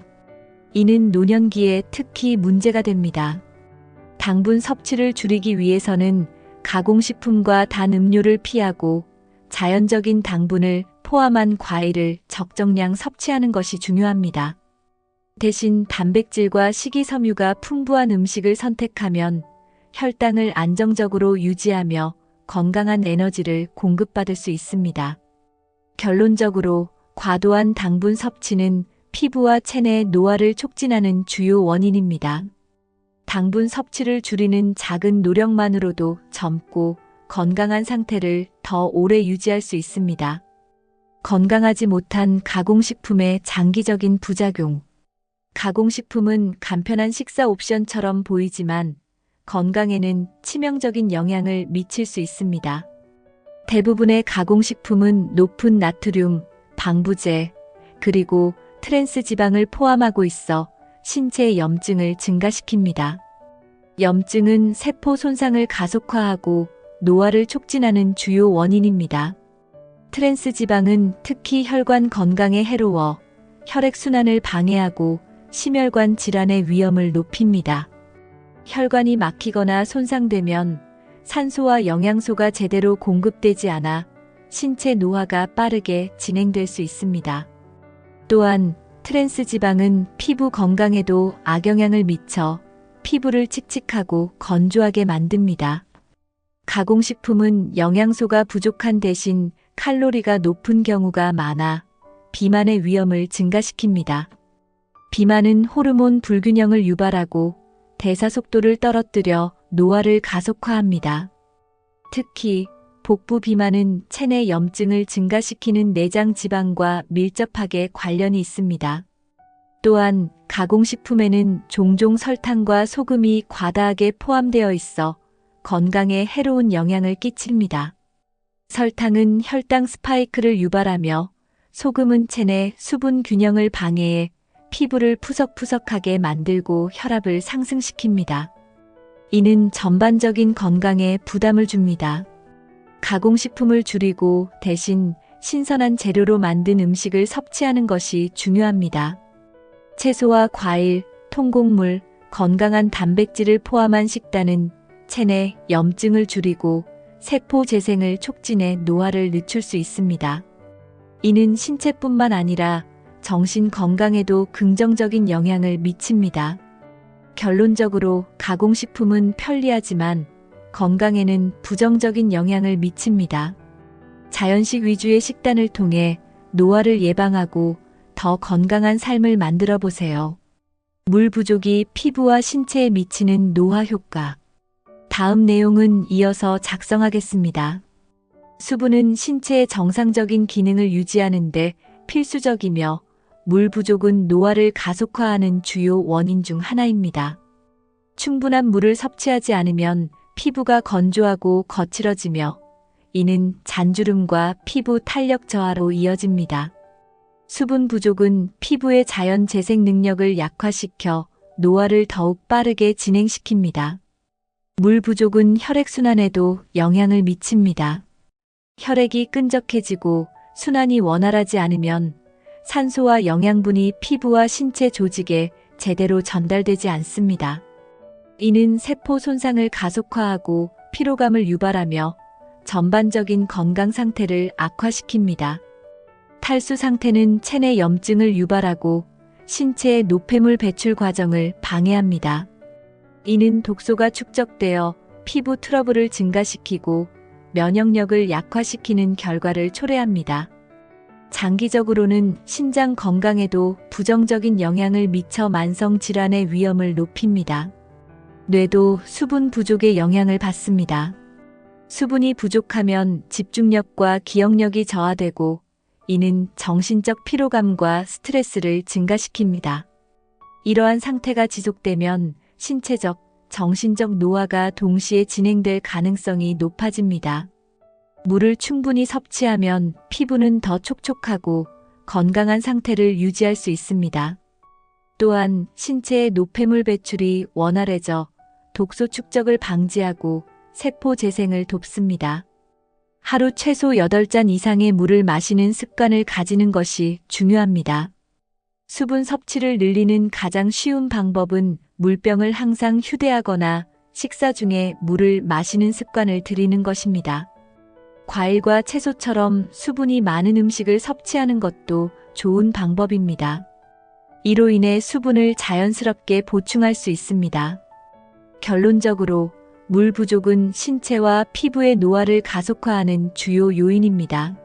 이는 노년기에 특히 문제가 됩니다. 당분 섭취를 줄이기 위해서는 가공식품과 단 음료를 피하고 자연적인 당분을 포함한 과일을 적정량 섭취하는 것이 중요합니다. 대신 단백질과 식이섬유가 풍부한 음식을 선택하면 혈당을 안정적으로 유지하며 건강한 에너지를 공급받을 수 있습니다. 결론적으로 과도한 당분 섭취는 피부와 체내의 노화를 촉진하는 주요 원인입니다. 당분 섭취를 줄이는 작은 노력만으로도 젊고 건강한 상태를 더 오래 유지할 수 있습니다. 건강하지 못한 가공식품의 장기적인 부작용. 가공식품은 간편한 식사 옵션처럼 보이지만 건강에는 치명적인 영향을 미칠 수 있습니다. 대부분의 가공식품은 높은 나트륨, 방부제, 그리고 트랜스 지방을 포함하고 있어 신체 염증을 증가시킵니다. 염증은 세포 손상을 가속화하고 노화를 촉진하는 주요 원인입니다. 트랜스 지방은 특히 혈관 건강에 해로워 혈액순환을 방해하고 심혈관 질환의 위험을 높입니다. 혈관이 막히거나 손상되면 산소와 영양소가 제대로 공급되지 않아 신체 노화가 빠르게 진행될 수 있습니다. 또한 트랜스 지방은 피부 건강에도 악영향을 미쳐 피부를 칙칙하고 건조하게 만듭니다. 가공식품은 영양소가 부족한 대신 칼로리가 높은 경우가 많아 비만의 위험을 증가시킵니다. 비만은 호르몬 불균형을 유발하고 대사 속도를 떨어뜨려 노화를 가속화합니다. 특히 복부 비만은 체내 염증을 증가시키는 내장 지방과 밀접하게 관련이 있습니다. 또한 가공식품에는 종종 설탕과 소금이 과다하게 포함되어 있어 건강에 해로운 영향을 끼칩니다. 설탕은 혈당 스파이크를 유발하며 소금은 체내 수분 균형을 방해해 피부를 푸석푸석하게 만들고 혈압을 상승시킵니다. 이는 전반적인 건강에 부담을 줍니다. 가공식품을 줄이고 대신 신선한 재료로 만든 음식을 섭취하는 것이 중요합니다. 채소와 과일, 통곡물, 건강한 단백질을 포함한 식단은 체내 염증을 줄이고 세포 재생을 촉진해 노화를 늦출 수 있습니다. 이는 신체뿐만 아니라 정신 건강에도 긍정적인 영향을 미칩니다. 결론적으로 가공식품은 편리하지만 건강에는 부정적인 영향을 미칩니다. 자연식 위주의 식단을 통해 노화를 예방하고 더 건강한 삶을 만들어 보세요. 물 부족이 피부와 신체에 미치는 노화 효과. 다음 내용은 이어서 작성하겠습니다. 수분은 신체의 정상적인 기능을 유지하는 데 필수적이며 물 부족은 노화를 가속화하는 주요 원인 중 하나입니다. 충분한 물을 섭취하지 않으면 피부가 건조하고 거칠어지며 이는 잔주름과 피부 탄력 저하로 이어집니다. 수분 부족은 피부의 자연 재생 능력을 약화시켜 노화를 더욱 빠르게 진행시킵니다. 물 부족은 혈액순환에도 영향을 미칩니다. 혈액이 끈적해지고 순환이 원활하지 않으면 산소와 영양분이 피부와 신체 조직에 제대로 전달되지 않습니다. 이는 세포 손상을 가속화하고 피로감을 유발하며 전반적인 건강 상태를 악화시킵니다. 탈수 상태는 체내 염증을 유발하고 신체의 노폐물 배출 과정을 방해합니다. 이는 독소가 축적되어 피부 트러블을 증가시키고 면역력을 약화시키는 결과를 초래합니다. 장기적으로는 신장 건강에도 부정적인 영향을 미쳐 만성 질환의 위험을 높입니다. 뇌도 수분 부족의 영향을 받습니다. 수분이 부족하면 집중력과 기억력이 저하되고 이는 정신적 피로감과 스트레스를 증가시킵니다. 이러한 상태가 지속되면 신체적, 정신적 노화가 동시에 진행될 가능성이 높아집니다. 물을 충분히 섭취하면 피부는 더 촉촉하고 건강한 상태를 유지할 수 있습니다. 또한 신체의 노폐물 배출이 원활해져 독소 축적을 방지하고 세포 재생을 돕습니다. 하루 최소 8잔 이상의 물을 마시는 습관을 가지는 것이 중요합니다. 수분 섭취를 늘리는 가장 쉬운 방법은 물병을 항상 휴대하거나 식사 중에 물을 마시는 습관을 들이는 것입니다. 과일과 채소처럼 수분이 많은 음식을 섭취하는 것도 좋은 방법입니다. 이로 인해 수분을 자연스럽게 보충할 수 있습니다. 결론적으로 물 부족은 신체와 피부의 노화를 가속화하는 주요 요인입니다.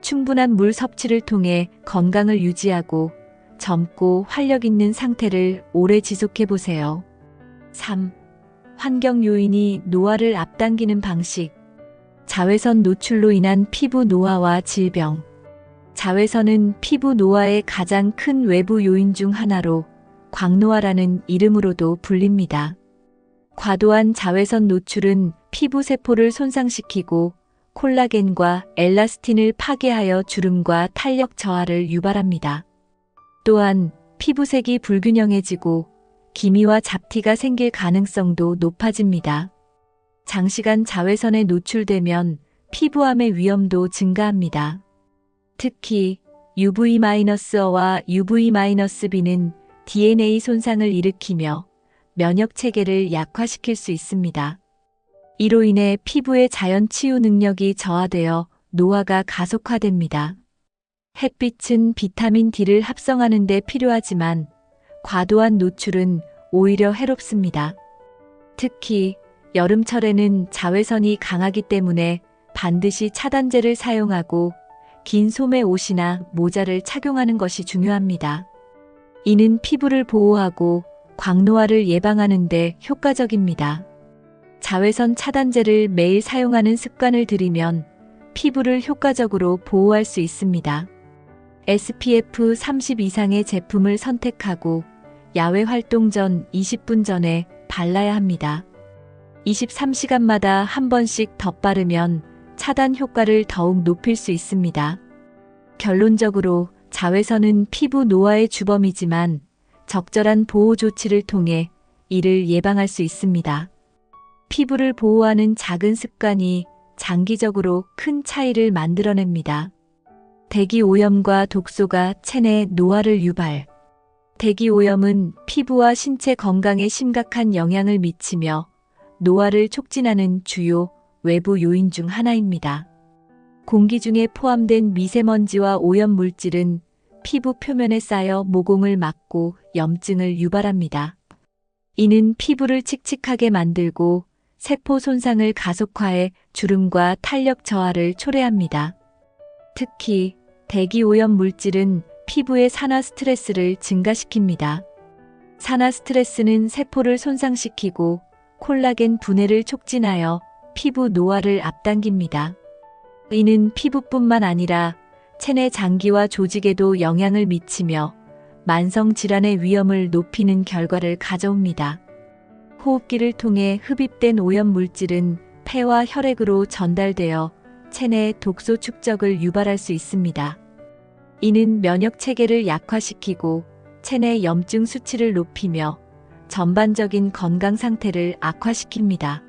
충분한 물 섭취를 통해 건강을 유지하고 젊고 활력 있는 상태를 오래 지속해 보세요. 3. 환경 요인이 노화를 앞당기는 방식. 자외선 노출로 인한 피부 노화와 질병. 자외선은 피부 노화의 가장 큰 외부 요인 중 하나로 광노화라는 이름으로도 불립니다. 과도한 자외선 노출은 피부 세포를 손상시키고 콜라겐과 엘라스틴을 파괴하여 주름과 탄력 저하를 유발합니다. 또한 피부색이 불균형해지고 기미와 잡티가 생길 가능성도 높아집니다. 장시간 자외선에 노출되면 피부암의 위험도 증가합니다. 특히 UV-A와 UV-B는 DNA 손상을 일으키며 면역 체계를 약화시킬 수 있습니다. 이로 인해 피부의 자연 치유 능력이 저하되어 노화가 가속화됩니다. 햇빛은 비타민 D를 합성하는 데 필요하지만 과도한 노출은 오히려 해롭습니다. 특히 여름철에는 자외선이 강하기 때문에 반드시 차단제를 사용하고 긴 소매 옷이나 모자를 착용하는 것이 중요합니다. 이는 피부를 보호하고 광노화를 예방하는 데 효과적입니다. 자외선 차단제를 매일 사용하는 습관을 들이면 피부를 효과적으로 보호할 수 있습니다. SPF 30 이상의 제품을 선택하고 야외 활동 전 20분 전에 발라야 합니다. 23시간마다 한 번씩 덧바르면 차단 효과를 더욱 높일 수 있습니다. 결론적으로 자외선은 피부 노화의 주범이지만 적절한 보호 조치를 통해 이를 예방할 수 있습니다. 피부를 보호하는 작은 습관이 장기적으로 큰 차이를 만들어냅니다. 대기 오염과 독소가 체내 노화를 유발. 대기오염은 피부와 신체 건강에 심각한 영향을 미치며 노화를 촉진하는 주요 외부 요인 중 하나입니다. 공기 중에 포함된 미세먼지와 오염 물질은 피부 표면에 쌓여 모공을 막고 염증을 유발합니다. 이는 피부를 칙칙하게 만들고 세포 손상을 가속화해 주름과 탄력 저하를 초래합니다. 특히 대기오염 물질은 피부의 산화 스트레스를 증가시킵니다. 산화 스트레스는 세포를 손상시키고 콜라겐 분해를 촉진하여 피부 노화를 앞당깁니다. 이는 피부뿐만 아니라 체내 장기와 조직에도 영향을 미치며 만성 질환의 위험을 높이는 결과를 가져옵니다. 호흡기를 통해 흡입된 오염 물질은 폐와 혈액으로 전달되어 체내 독소 축적을 유발할 수 있습니다. 이는 면역 체계를 약화시키고 체내 염증 수치를 높이며 전반적인 건강 상태를 악화시킵니다.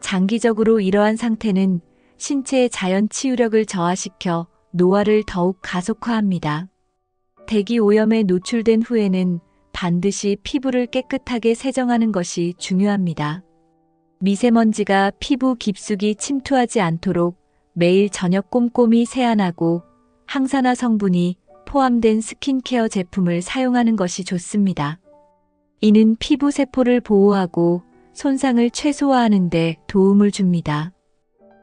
장기적으로 이러한 상태는 신체의 자연 치유력을 저하시켜 노화를 더욱 가속화합니다. 대기 오염에 노출된 후에는 반드시 피부를 깨끗하게 세정하는 것이 중요합니다. 미세먼지가 피부 깊숙이 침투하지 않도록 매일 저녁 꼼꼼히 세안하고 항산화 성분이 포함된 스킨케어 제품을 사용하는 것이 좋습니다. 이는 피부 세포를 보호하고 손상을 최소화하는 데 도움을 줍니다.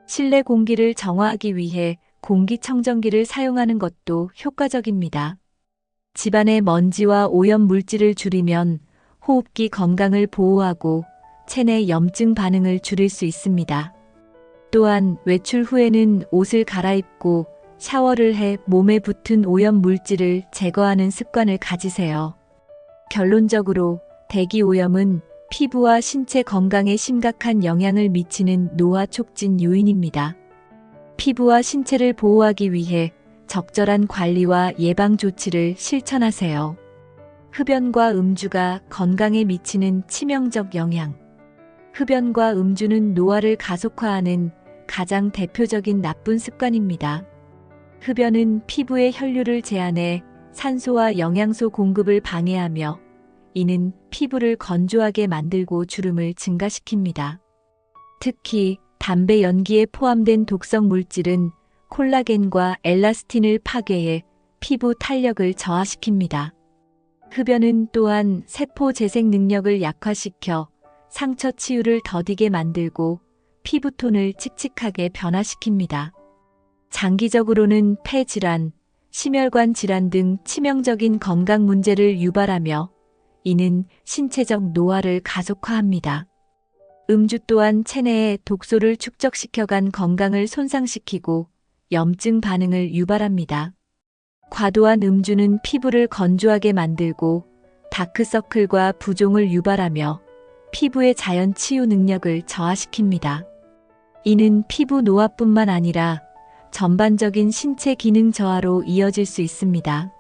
실내 공기를 정화하기 위해 공기청정기를 사용하는 것도 효과적입니다. 집안의 먼지와 오염 물질을 줄이면 호흡기 건강을 보호하고 체내 염증 반응을 줄일 수 있습니다. 또한 외출 후에는 옷을 갈아입고 샤워를 해 몸에 붙은 오염 물질을 제거하는 습관을 가지세요. 결론적으로 대기 오염은 피부와 신체 건강에 심각한 영향을 미치는 노화 촉진 요인입니다. 피부와 신체를 보호하기 위해 적절한 관리와 예방 조치를 실천하세요. 흡연과 음주가 건강에 미치는 치명적 영향. 흡연과 음주는 노화를 가속화하는 가장 대표적인 나쁜 습관입니다. 흡연은 피부의 혈류를 제한해 산소와 영양소 공급을 방해하며 이는 피부를 건조하게 만들고 주름을 증가시킵니다. 특히 담배 연기에 포함된 독성 물질은 콜라겐과 엘라스틴을 파괴해 피부 탄력을 저하시킵니다. 흡연은 또한 세포 재생 능력을 약화시켜 상처 치유를 더디게 만들고 피부톤을 칙칙하게 변화시킵니다. 장기적으로는 폐 질환, 심혈관 질환 등 치명적인 건강 문제를 유발하며 이는 신체적 노화를 가속화합니다. 음주 또한 체내에 독소를 축적시켜간 건강을 손상시키고 염증 반응을 유발합니다. 과도한 음주는 피부를 건조하게 만들고 다크서클과 부종을 유발하며 피부의 자연 치유 능력을 저하시킵니다. 이는 피부 노화뿐만 아니라 전반적인 신체 기능 저하로 이어질 수 있습니다.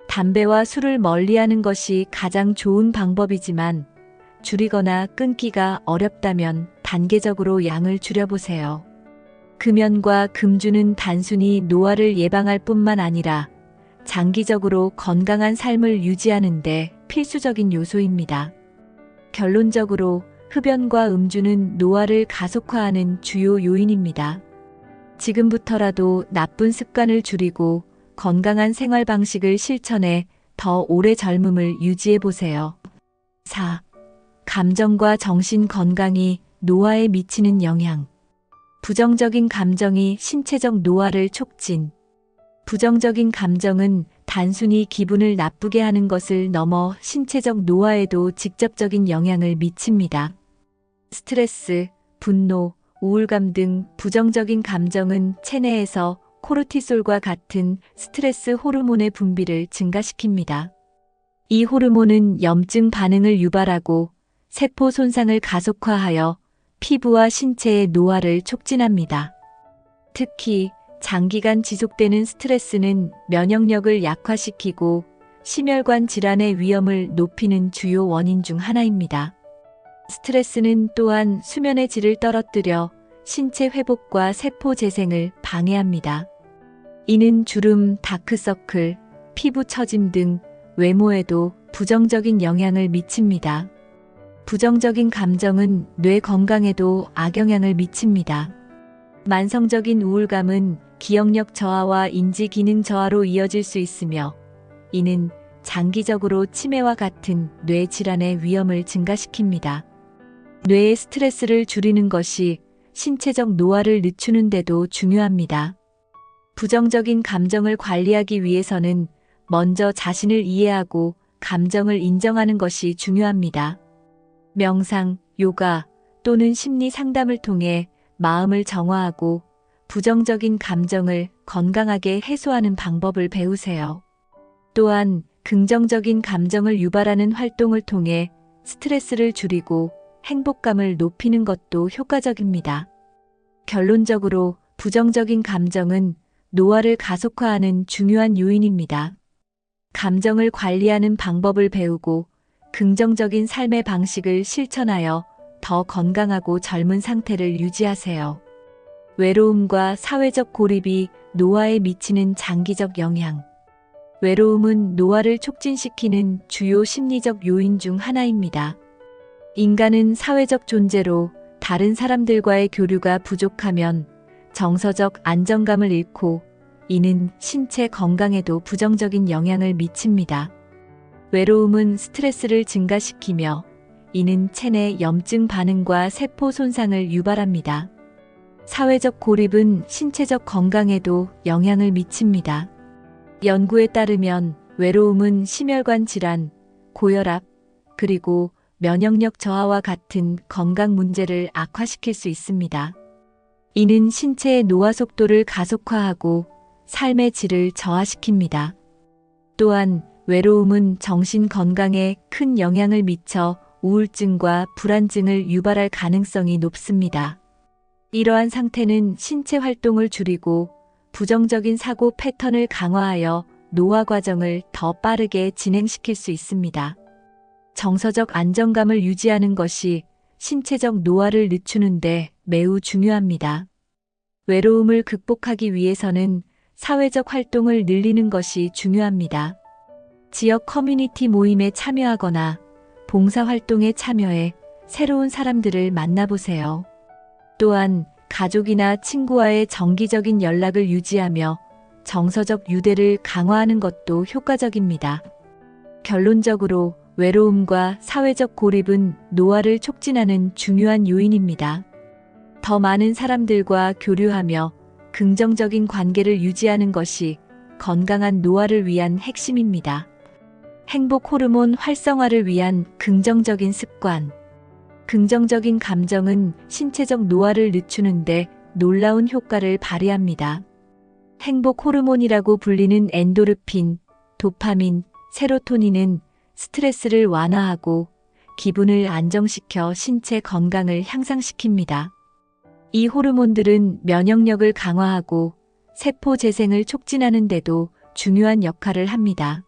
담배와 술을 멀리하는 것이 가장 좋은 방법이지만 줄이거나 끊기가 어렵다면 단계적으로 양을 줄여보세요. 금연과 금주는 단순히 노화를 예방할 뿐만 아니라 장기적으로 건강한 삶을 유지하는 데 필수적인 요소입니다. 결론적으로 흡연과 음주는 노화를 가속화하는 주요 요인입니다. 지금부터라도 나쁜 습관을 줄이고 건강한 생활 방식을 실천해 더 오래 젊음을 유지해 보세요. 4. 감정과 정신 건강이 노화에 미치는 영향. 부정적인 감정이 신체적 노화를 촉진. 부정적인 감정은 단순히 기분을 나쁘게 하는 것을 넘어 신체적 노화에도 직접적인 영향을 미칩니다. 스트레스, 분노, 우울감 등 부정적인 감정은 체내에서 코르티솔과 같은 스트레스 호르몬의 분비를 증가시킵니다. 이 호르몬은 염증 반응을 유발하고 세포 손상을 가속화하여 피부와 신체의 노화를 촉진합니다. 특히 장기간 지속되는 스트레스는 면역력을 약화시키고 심혈관 질환의 위험을 높이는 주요 원인 중 하나입니다. 스트레스는 또한 수면의 질을 떨어뜨려 신체 회복과 세포 재생을 방해합니다. 이는 주름, 다크서클, 피부 처짐 등 외모에도 부정적인 영향을 미칩니다. 부정적인 감정은 뇌 건강에도 악영향을 미칩니다. 만성적인 우울감은 기억력 저하와 인지 기능 저하로 이어질 수 있으며, 이는 장기적으로 치매와 같은 뇌 질환의 위험을 증가시킵니다. 뇌의 스트레스를 줄이는 것이 신체적 노화를 늦추는 데도 중요합니다. 부정적인 감정을 관리하기 위해서는 먼저 자신을 이해하고 감정을 인정하는 것이 중요합니다. 명상, 요가 또는 심리 상담을 통해 마음을 정화하고 부정적인 감정을 건강하게 해소하는 방법을 배우세요. 또한 긍정적인 감정을 유발하는 활동을 통해 스트레스를 줄이고 행복감을 높이는 것도 효과적입니다. 결론적으로 부정적인 감정은 노화를 가속화하는 중요한 요인입니다. 감정을 관리하는 방법을 배우고 긍정적인 삶의 방식을 실천하여 더 건강하고 젊은 상태를 유지하세요. 외로움과 사회적 고립이 노화에 미치는 장기적 영향. 외로움은 노화를 촉진시키는 주요 심리적 요인 중 하나입니다. 인간은 사회적 존재로 다른 사람들과의 교류가 부족하면 정서적 안정감을 잃고, 이는 신체 건강에도 부정적인 영향을 미칩니다. 외로움은 스트레스를 증가시키며, 이는 체내 염증 반응과 세포 손상을 유발합니다. 사회적 고립은 신체적 건강에도 영향을 미칩니다. 연구에 따르면 외로움은 심혈관 질환, 고혈압, 그리고 면역력 저하와 같은 건강 문제를 악화시킬 수 있습니다. 이는 신체의 노화 속도를 가속화하고 삶의 질을 저하시킵니다. 또한 외로움은 정신 건강에 큰 영향을 미쳐 우울증과 불안증을 유발할 가능성이 높습니다. 이러한 상태는 신체 활동을 줄이고 부정적인 사고 패턴을 강화하여 노화 과정을 더 빠르게 진행시킬 수 있습니다. 정서적 안정감을 유지하는 것이 신체적 노화를 늦추는데 매우 중요합니다. 외로움을 극복하기 위해서는 사회적 활동을 늘리는 것이 중요합니다. 지역 커뮤니티 모임에 참여하거나 봉사활동에 참여해 새로운 사람들을 만나보세요. 또한 가족이나 친구와의 정기적인 연락을 유지하며 정서적 유대를 강화하는 것도 효과적입니다. 결론적으로 외로움과 사회적 고립은 노화를 촉진하는 중요한 요인입니다. 더 많은 사람들과 교류하며 긍정적인 관계를 유지하는 것이 건강한 노화를 위한 핵심입니다. 행복 호르몬 활성화를 위한 긍정적인 습관. 긍정적인 감정은 신체적 노화를 늦추는데 놀라운 효과를 발휘합니다. 행복 호르몬이라고 불리는 엔도르핀, 도파민, 세로토닌은 스트레스를 완화하고 기분을 안정시켜 신체 건강을 향상시킵니다. 이 호르몬들은 면역력을 강화하고 세포 재생을 촉진하는 데도 중요한 역할을 합니다.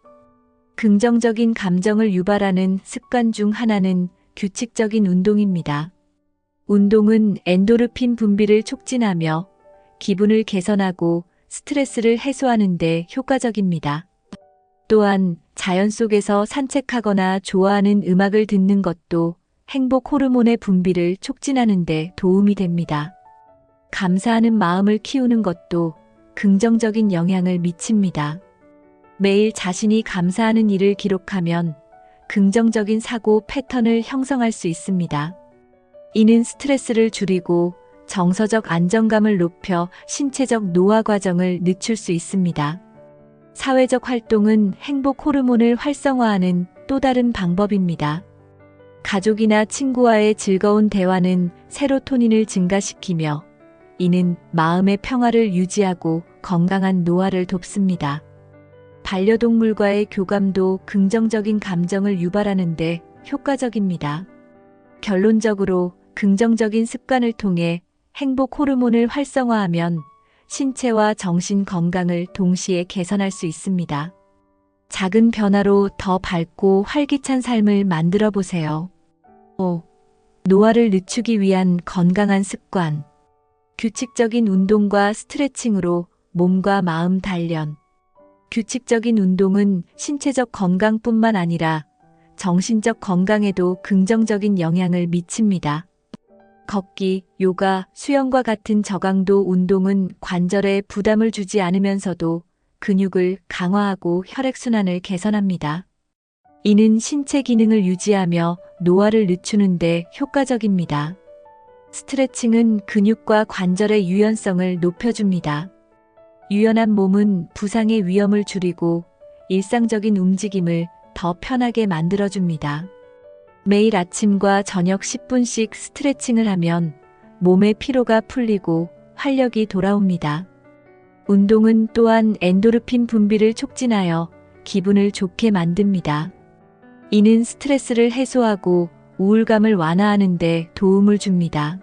긍정적인 감정을 유발하는 습관 중 하나는 규칙적인 운동입니다. 운동은 엔도르핀 분비를 촉진하며 기분을 개선하고 스트레스를 해소하는 데 효과적입니다. 또한 자연 속에서 산책하거나 좋아하는 음악을 듣는 것도 행복 호르몬의 분비를 촉진하는 데 도움이 됩니다. 감사하는 마음을 키우는 것도 긍정적인 영향을 미칩니다. 매일 자신이 감사하는 일을 기록하면 긍정적인 사고 패턴을 형성할 수 있습니다. 이는 스트레스를 줄이고 정서적 안정감을 높여 신체적 노화 과정을 늦출 수 있습니다. 사회적 활동은 행복 호르몬을 활성화하는 또 다른 방법입니다. 가족이나 친구와의 즐거운 대화는 세로토닌을 증가시키며, 이는 마음의 평화를 유지하고 건강한 노화를 돕습니다. 반려동물과의 교감도 긍정적인 감정을 유발하는 데 효과적입니다. 결론적으로 긍정적인 습관을 통해 행복 호르몬을 활성화하면 신체와 정신 건강을 동시에 개선할 수 있습니다. 작은 변화로 더 밝고 활기찬 삶을 만들어 보세요. 5. 노화를 늦추기 위한 건강한 습관. 규칙적인 운동과 스트레칭으로 몸과 마음 단련. 규칙적인 운동은 신체적 건강뿐만 아니라 정신적 건강에도 긍정적인 영향을 미칩니다. 걷기, 요가, 수영과 같은 저강도 운동은 관절에 부담을 주지 않으면서도 근육을 강화하고 혈액순환을 개선합니다. 이는 신체 기능을 유지하며 노화를 늦추는 데 효과적입니다. 스트레칭은 근육과 관절의 유연성을 높여줍니다. 유연한 몸은 부상의 위험을 줄이고 일상적인 움직임을 더 편하게 만들어줍니다. 매일 아침과 저녁 10분씩 스트레칭을 하면 몸의 피로가 풀리고 활력이 돌아옵니다. 운동은 또한 엔도르핀 분비를 촉진하여 기분을 좋게 만듭니다. 이는 스트레스를 해소하고 우울감을 완화하는 데 도움을 줍니다.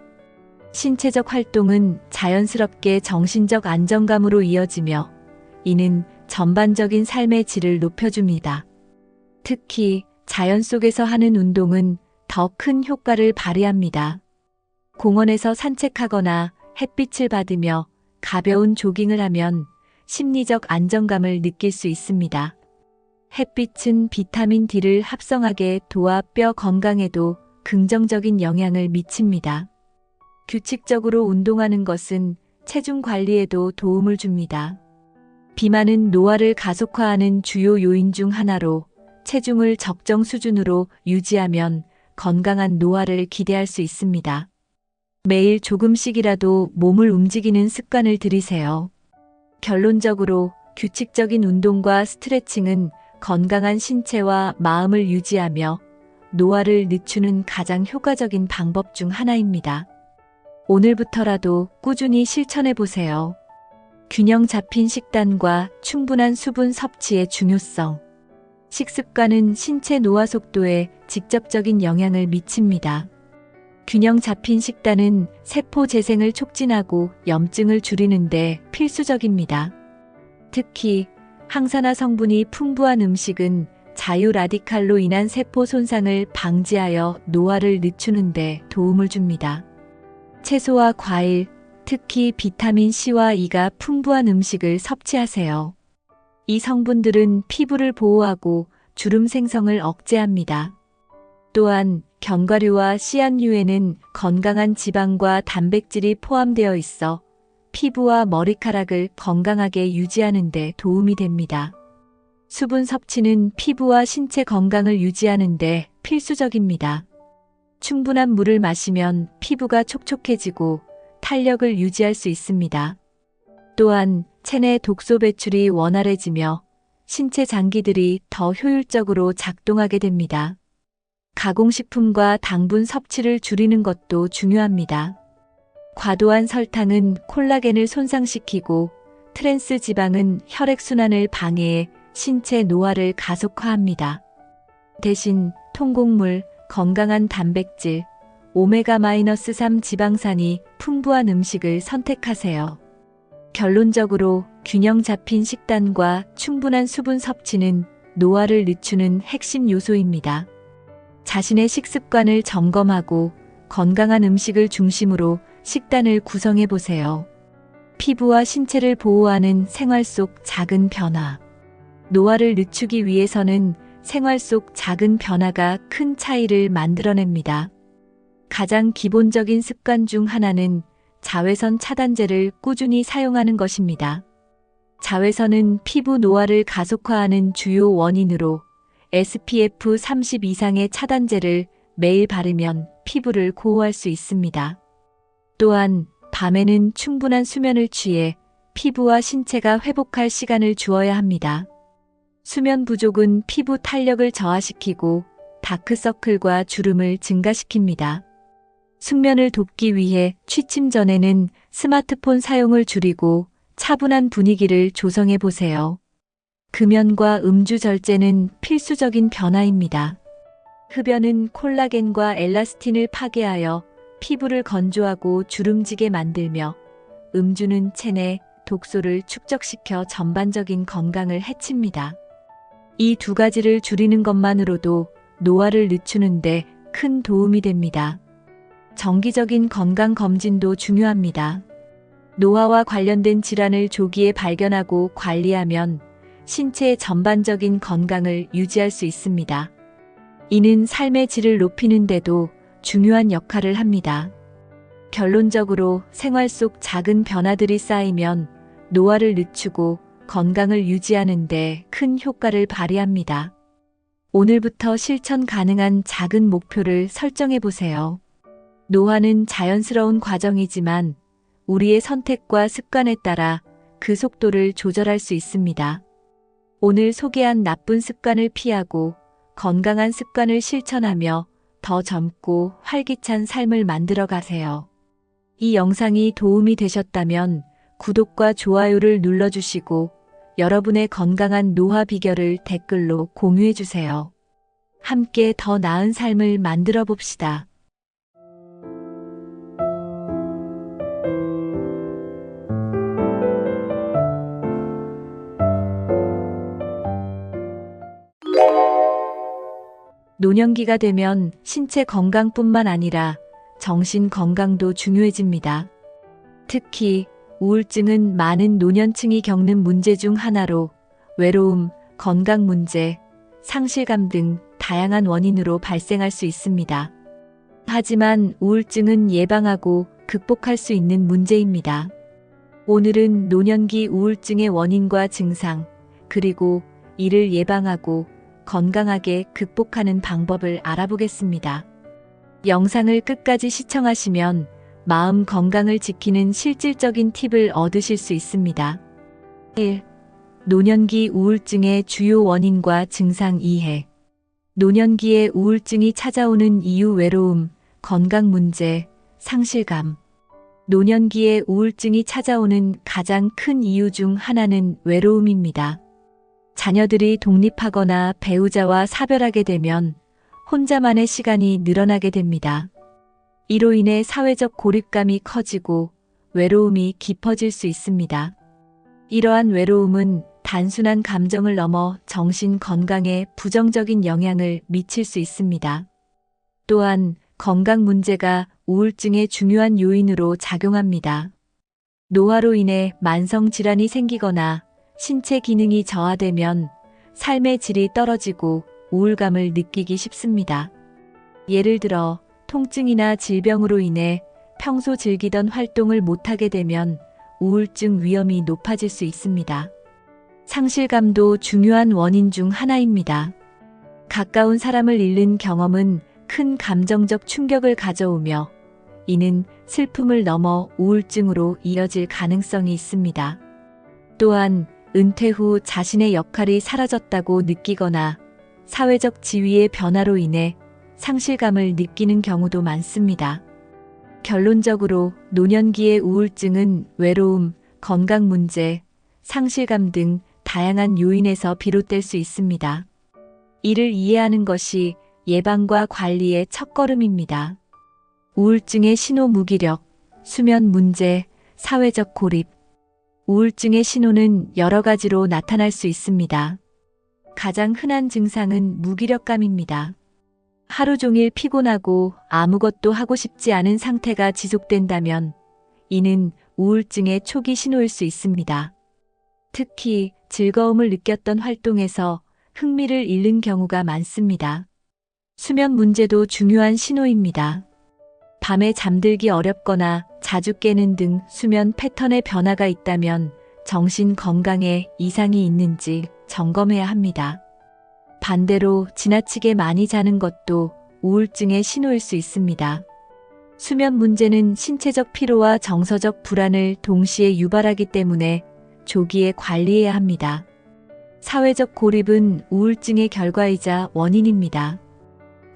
신체적 활동은 자연스럽게 정신적 안정감으로 이어지며 이는 전반적인 삶의 질을 높여줍니다. 특히 자연 속에서 하는 운동은 더 큰 효과를 발휘합니다. 공원에서 산책하거나 햇빛을 받으며 가벼운 조깅을 하면 심리적 안정감을 느낄 수 있습니다. 햇빛은 비타민 D를 합성하게 도와 뼈 건강에도 긍정적인 영향을 미칩니다. 규칙적으로 운동하는 것은 체중 관리에도 도움을 줍니다. 비만은 노화를 가속화하는 주요 요인 중 하나로 체중을 적정 수준으로 유지하면 건강한 노화를 기대할 수 있습니다. 매일 조금씩이라도 몸을 움직이는 습관을 들이세요. 결론적으로 규칙적인 운동과 스트레칭은 건강한 신체와 마음을 유지하며 노화를 늦추는 가장 효과적인 방법 중 하나입니다. 오늘부터라도 꾸준히 실천해 보세요. 균형 잡힌 식단과 충분한 수분 섭취의 중요성. 식습관은 신체 노화 속도에 직접적인 영향을 미칩니다. 균형 잡힌 식단은 세포 재생을 촉진하고 염증을 줄이는 데 필수적입니다. 특히 항산화 성분이 풍부한 음식은 자유 라디칼로 인한 세포 손상을 방지하여 노화를 늦추는 데 도움을 줍니다. 채소와 과일, 특히 비타민 C와 E가 풍부한 음식을 섭취하세요. 이 성분들은 피부를 보호하고 주름 생성을 억제합니다. 또한 견과류와 씨앗류에는 건강한 지방과 단백질이 포함되어 있어 피부와 머리카락을 건강하게 유지하는 데 도움이 됩니다. 수분 섭취는 피부와 신체 건강을 유지하는 데 필수적입니다. 충분한 물을 마시면 피부가 촉촉해지고 탄력을 유지할 수 있습니다. 또한 체내 독소 배출이 원활해지며 신체 장기들이 더 효율적으로 작동하게 됩니다. 가공식품과 당분 섭취를 줄이는 것도 중요합니다. 과도한 설탕은 콜라겐을 손상시키고 트랜스 지방은 혈액순환을 방해해 신체 노화를 가속화합니다. 대신 통곡물, 건강한 단백질, 오메가-3 지방산이 풍부한 음식을 선택하세요. 결론적으로 균형 잡힌 식단과 충분한 수분 섭취는 노화를 늦추는 핵심 요소입니다. 자신의 식습관을 점검하고 건강한 음식을 중심으로 식단을 구성해 보세요. 피부와 신체를 보호하는 생활 속 작은 변화. 노화를 늦추기 위해서는 생활 속 작은 변화가 큰 차이를 만들어냅니다. 가장 기본적인 습관 중 하나는 자외선 차단제를 꾸준히 사용하는 것입니다. 자외선은 피부 노화를 가속화하는 주요 원인으로 SPF 30 이상의 차단제를 매일 바르면 피부를 보호할 수 있습니다. 또한 밤에는 충분한 수면을 취해 피부와 신체가 회복할 시간을 주어야 합니다. 수면 부족은 피부 탄력을 저하시키고 다크서클과 주름을 증가시킵니다. 숙면을 돕기 위해 취침 전에는 스마트폰 사용을 줄이고 차분한 분위기를 조성해 보세요. 금연과 음주 절제는 필수적인 변화입니다. 흡연은 콜라겐과 엘라스틴을 파괴하여 피부를 건조하고 주름지게 만들며 음주는 체내 독소를 축적시켜 전반적인 건강을 해칩니다. 이 두 가지를 줄이는 것만으로도 노화를 늦추는데 큰 도움이 됩니다. 정기적인 건강 검진도 중요합니다. 노화와 관련된 질환을 조기에 발견하고 관리하면 신체의 전반적인 건강을 유지할 수 있습니다. 이는 삶의 질을 높이는데도 중요한 역할을 합니다. 결론적으로 생활 속 작은 변화들이 쌓이면 노화를 늦추고 건강을 유지하는 데 큰 효과를 발휘합니다. 오늘부터 실천 가능한 작은 목표를 설정해 보세요. 노화는 자연스러운 과정이지만 우리의 선택과 습관에 따라 그 속도를 조절할 수 있습니다. 오늘 소개한 나쁜 습관을 피하고 건강한 습관을 실천하며 더 젊고 활기찬 삶을 만들어 가세요. 이 영상이 도움이 되셨다면 구독과 좋아요를 눌러주시고 여러분의 건강한 노화 비결을 댓글로 공유해 주세요. 함께 더 나은 삶을 만들어 봅시다. 노년기가 되면 신체 건강뿐만 아니라 정신 건강도 중요해집니다. 특히 우울증은 많은 노년층이 겪는 문제 중 하나로 외로움, 건강 문제, 상실감 등 다양한 원인으로 발생할 수 있습니다. 하지만 우울증은 예방하고 극복할 수 있는 문제입니다. 오늘은 노년기 우울증의 원인과 증상, 그리고 이를 예방하고 건강하게 극복하는 방법을 알아보겠습니다. 영상을 끝까지 시청하시면 마음 건강을 지키는 실질적인 팁을 얻으실 수 있습니다. 1. 노년기 우울증의 주요 원인과 증상 이해. 노년기에 우울증이 찾아오는 이유 외로움, 건강 문제, 상실감. 노년기에 우울증이 찾아오는 가장 큰 이유 중 하나는 외로움입니다. 자녀들이 독립하거나 배우자와 사별하게 되면 혼자만의 시간이 늘어나게 됩니다. 이로 인해 사회적 고립감이 커지고 외로움이 깊어질 수 있습니다. 이러한 외로움은 단순한 감정을 넘어 정신 건강에 부정적인 영향을 미칠 수 있습니다. 또한 건강 문제가 우울증의 중요한 요인으로 작용합니다. 노화로 인해 만성 질환이 생기거나 신체 기능이 저하되면 삶의 질이 떨어지고 우울감을 느끼기 쉽습니다. 예를 들어 통증이나 질병으로 인해 평소 즐기던 활동을 못하게 되면 우울증 위험이 높아질 수 있습니다. 상실감도 중요한 원인 중 하나입니다. 가까운 사람을 잃는 경험은 큰 감정적 충격을 가져오며 이는 슬픔을 넘어 우울증으로 이어질 가능성이 있습니다. 또한 은퇴 후 자신의 역할이 사라졌다고 느끼거나 사회적 지위의 변화로 인해 상실감을 느끼는 경우도 많습니다. 결론적으로 노년기의 우울증은 외로움, 건강 문제, 상실감 등 다양한 요인에서 비롯될 수 있습니다. 이를 이해하는 것이 예방과 관리의 첫걸음입니다. 우울증의 신호 무기력, 수면 문제, 사회적 고립. 우울증의 신호는 여러 가지로 나타날 수 있습니다. 가장 흔한 증상은 무기력감입니다. 하루 종일 피곤하고 아무것도 하고 싶지 않은 상태가 지속된다면 이는 우울증의 초기 신호일 수 있습니다. 특히 즐거움을 느꼈던 활동에서 흥미를 잃는 경우가 많습니다. 수면 문제도 중요한 신호입니다. 밤에 잠들기 어렵거나 자주 깨는 등 수면 패턴의 변화가 있다면 정신 건강에 이상이 있는지 점검해야 합니다. 반대로 지나치게 많이 자는 것도 우울증의 신호일 수 있습니다. 수면 문제는 신체적 피로와 정서적 불안을 동시에 유발하기 때문에 조기에 관리해야 합니다. 사회적 고립은 우울증의 결과이자 원인입니다.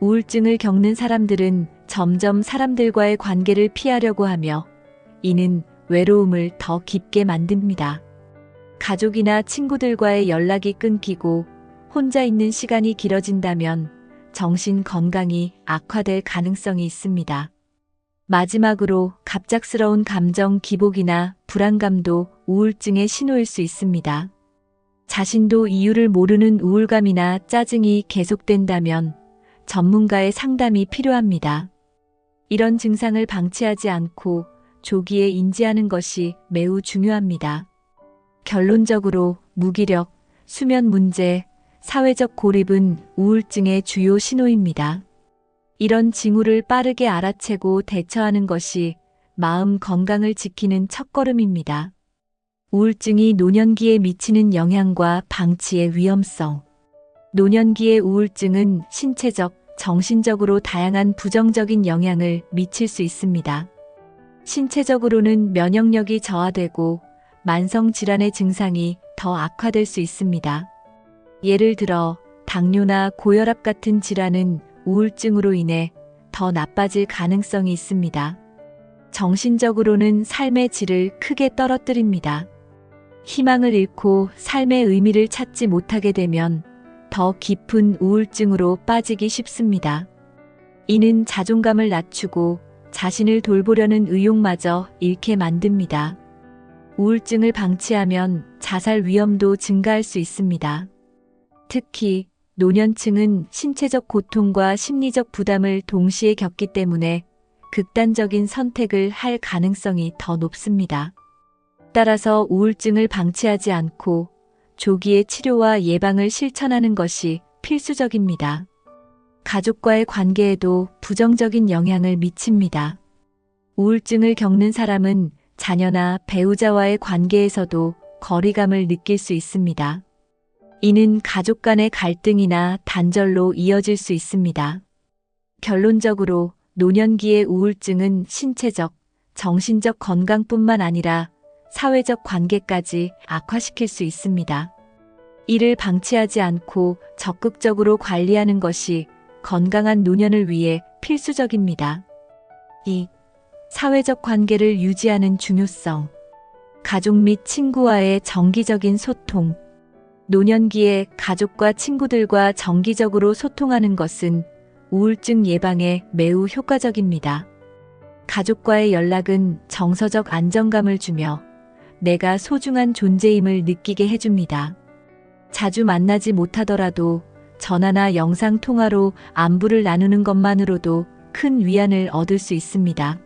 우울증을 겪는 사람들은 점점 사람들과의 관계를 피하려고 하며 이는 외로움을 더 깊게 만듭니다. 가족이나 친구들과의 연락이 끊기고 혼자 있는 시간이 길어진다면 정신 건강이 악화될 가능성이 있습니다. 마지막으로 갑작스러운 감정 기복이나 불안감도 우울증의 신호일 수 있습니다. 자신도 이유를 모르는 우울감이나 짜증이 계속된다면 전문가의 상담이 필요합니다. 이런 증상을 방치하지 않고 조기에 인지하는 것이 매우 중요합니다. 결론적으로 무기력, 수면 문제, 사회적 고립은 우울증의 주요 신호입니다. 이런 징후를 빠르게 알아채고 대처하는 것이 마음 건강을 지키는 첫걸음입니다. 우울증이 노년기에 미치는 영향과 방치의 위험성. 노년기의 우울증은 신체적, 정신적으로 다양한 부정적인 영향을 미칠 수 있습니다. 신체적으로는 면역력이 저하되고 만성질환의 증상이 더 악화될 수 있습니다. 예를 들어 당뇨나 고혈압 같은 질환은 우울증으로 인해 더 나빠질 가능성이 있습니다. 정신적으로는 삶의 질을 크게 떨어뜨립니다. 희망을 잃고 삶의 의미를 찾지 못하게 되면 더 깊은 우울증으로 빠지기 쉽습니다. 이는 자존감을 낮추고 자신을 돌보려는 의욕마저 잃게 만듭니다. 우울증을 방치하면 자살 위험도 증가할 수 있습니다. 특히 노년층은 신체적 고통과 심리적 부담을 동시에 겪기 때문에 극단적인 선택을 할 가능성이 더 높습니다. 따라서 우울증을 방치하지 않고 조기의 치료와 예방을 실천하는 것이 필수적입니다. 가족과의 관계에도 부정적인 영향을 미칩니다. 우울증을 겪는 사람은 자녀나 배우자와의 관계에서도 거리감을 느낄 수 있습니다. 이는 가족 간의 갈등이나 단절로 이어질 수 있습니다. 결론적으로 노년기의 우울증은 신체적, 정신적 건강뿐만 아니라 사회적 관계까지 악화시킬 수 있습니다. 이를 방치하지 않고 적극적으로 관리하는 것이 건강한 노년을 위해 필수적입니다. 2. 사회적 관계를 유지하는 중요성. 가족 및 친구와의 정기적인 소통. 노년기에 가족과 친구들과 정기적으로 소통하는 것은 우울증 예방에 매우 효과적입니다. 가족과의 연락은 정서적 안정감을 주며 내가 소중한 존재임을 느끼게 해줍니다. 자주 만나지 못하더라도 전화나 영상 통화로 안부를 나누는 것만으로도 큰 위안을 얻을 수 있습니다.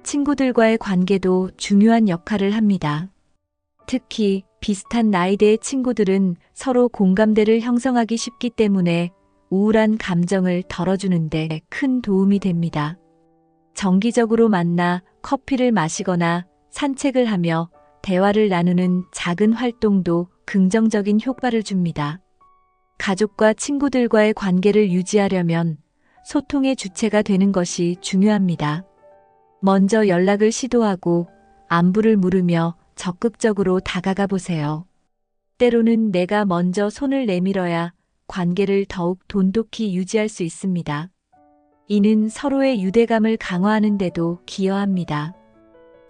친구들과의 관계도 중요한 역할을 합니다. 특히 비슷한 나이대의 친구들은 서로 공감대를 형성하기 쉽기 때문에 우울한 감정을 덜어주는 데 큰 도움이 됩니다. 정기적으로 만나 커피를 마시거나 산책을 하며 대화를 나누는 작은 활동도 긍정적인 효과를 줍니다. 가족과 친구들과의 관계를 유지하려면 소통의 주체가 되는 것이 중요합니다. 먼저 연락을 시도하고 안부를 물으며 적극적으로 다가가 보세요. 때로는 내가 먼저 손을 내밀어야 관계를 더욱 돈독히 유지할 수 있습니다. 이는 서로의 유대감을 강화하는 데도 기여합니다.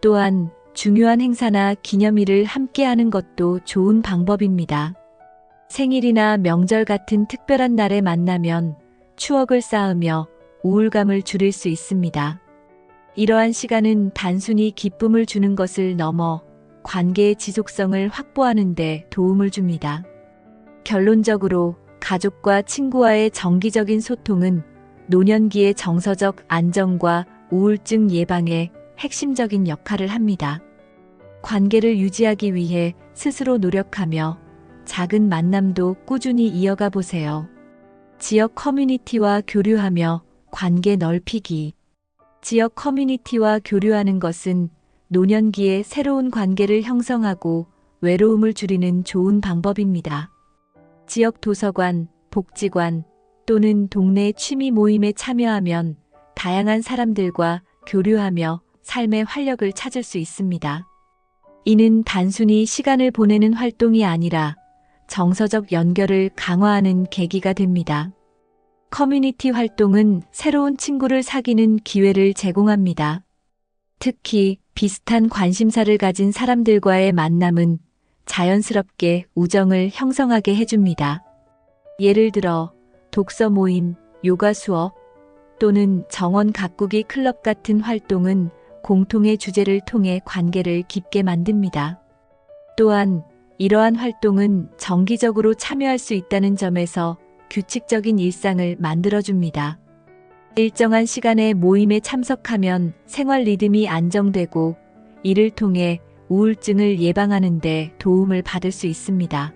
또한 중요한 행사나 기념일을 함께하는 것도 좋은 방법입니다. 생일이나 명절 같은 특별한 날에 만나면 추억을 쌓으며 우울감을 줄일 수 있습니다. 이러한 시간은 단순히 기쁨을 주는 것을 넘어 관계의 지속성을 확보하는 데 도움을 줍니다. 결론적으로 가족과 친구와의 정기적인 소통은 노년기의 정서적 안정과 우울증 예방에 핵심적인 역할을 합니다. 관계를 유지하기 위해 스스로 노력하며 작은 만남도 꾸준히 이어가 보세요. 지역 커뮤니티와 교류하며 관계 넓히기. 지역 커뮤니티와 교류하는 것은 노년기에 새로운 관계를 형성하고 외로움을 줄이는 좋은 방법입니다. 지역 도서관, 복지관 또는 동네 취미 모임에 참여하면 다양한 사람들과 교류하며 삶의 활력을 찾을 수 있습니다. 이는 단순히 시간을 보내는 활동이 아니라 정서적 연결을 강화하는 계기가 됩니다. 커뮤니티 활동은 새로운 친구를 사귀는 기회를 제공합니다. 특히 비슷한 관심사를 가진 사람들과의 만남은 자연스럽게 우정을 형성하게 해줍니다. 예를 들어 독서 모임, 요가 수업 또는 정원 가꾸기 클럽 같은 활동은 공통의 주제를 통해 관계를 깊게 만듭니다. 또한 이러한 활동은 정기적으로 참여할 수 있다는 점에서 규칙적인 일상을 만들어줍니다. 일정한 시간에 모임에 참석하면 생활 리듬이 안정되고 이를 통해 우울증을 예방하는 데 도움을 받을 수 있습니다.